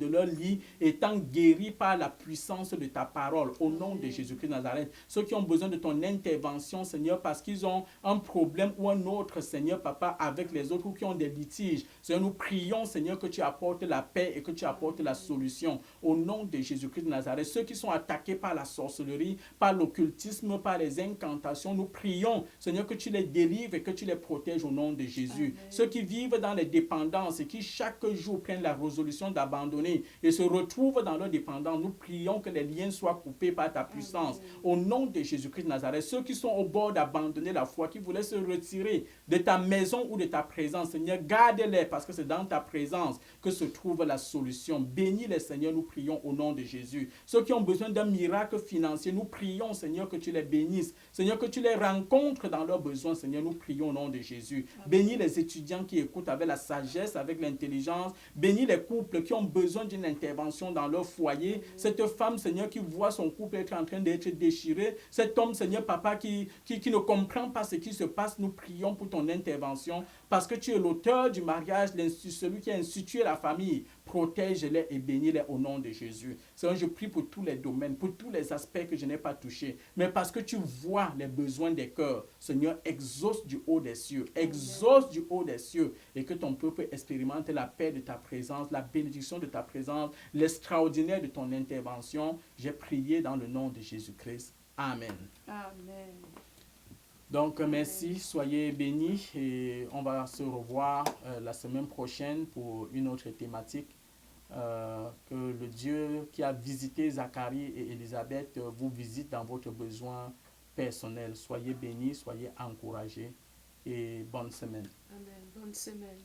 leur lit, étant guéris par la puissance de ta parole, au nom de Jésus-Christ de Nazareth. Ceux qui ont besoin de ton intervention, Seigneur, parce qu'ils ont un problème ou un autre, Seigneur, Papa, avec les autres, ou qui ont des litiges, Seigneur, nous prions, Seigneur, que tu apportes la paix et que tu apportes la solution, au nom de Jésus-Christ de Nazareth. Ceux qui sont attaqués par la sorcellerie, par l'occultisme, par les incantations, nous prions, Seigneur, que tu les délivres et que tu les protèges au nom de Jésus. Amen. Ceux qui vivent dans les dépendances et qui chaque jour prennent la résolution d'abandonner et se retrouvent dans leur dépendance, nous prions que les liens soient coupés par ta puissance. Amen. Au nom de Jésus-Christ de Nazareth, ceux qui sont au bord d'abandonner la foi, qui voulaient se retirer de ta maison ou de ta présence, Seigneur, garde-les parce que c'est dans ta présence que se trouve la solution. Bénis les, Seigneur, nous prions au nom de Jésus. Ceux qui ont besoin d'un miracle financier, nous prions, Seigneur, que tu les bénisses. Seigneur, que tu les rencontres dans leurs besoins, Seigneur, nous prions au nom de Jésus. Amen. Bénis les étudiants qui écoutent avec la sagesse, avec l'intelligence. Bénis les couples qui ont besoin d'une intervention dans leur foyer. Amen. Cette femme, Seigneur, qui voit son couple être en train d'être déchiré. Cet homme, Seigneur, Papa, qui ne comprend pas ce qui se passe. Nous prions pour ton intervention parce que tu es l'auteur du mariage, celui qui a institué la famille. protège-les et bénis-les au nom de Jésus. Seigneur, je prie pour tous les domaines, pour tous les aspects que je n'ai pas touchés, mais parce que tu vois les besoins des cœurs, Seigneur, exauce du haut des cieux, exauce du haut des cieux, et que ton peuple expérimente la paix de ta présence, la bénédiction de ta présence, l'extraordinaire de ton intervention. J'ai prié dans le nom de Jésus-Christ. Amen. Amen. Donc, merci, soyez bénis et on va se revoir la semaine prochaine pour une autre thématique. Que le Dieu qui a visité Zacharie et Élisabeth vous visite dans votre besoin personnel. Soyez bénis, soyez encouragés et bonne semaine. Amen. Bonne semaine.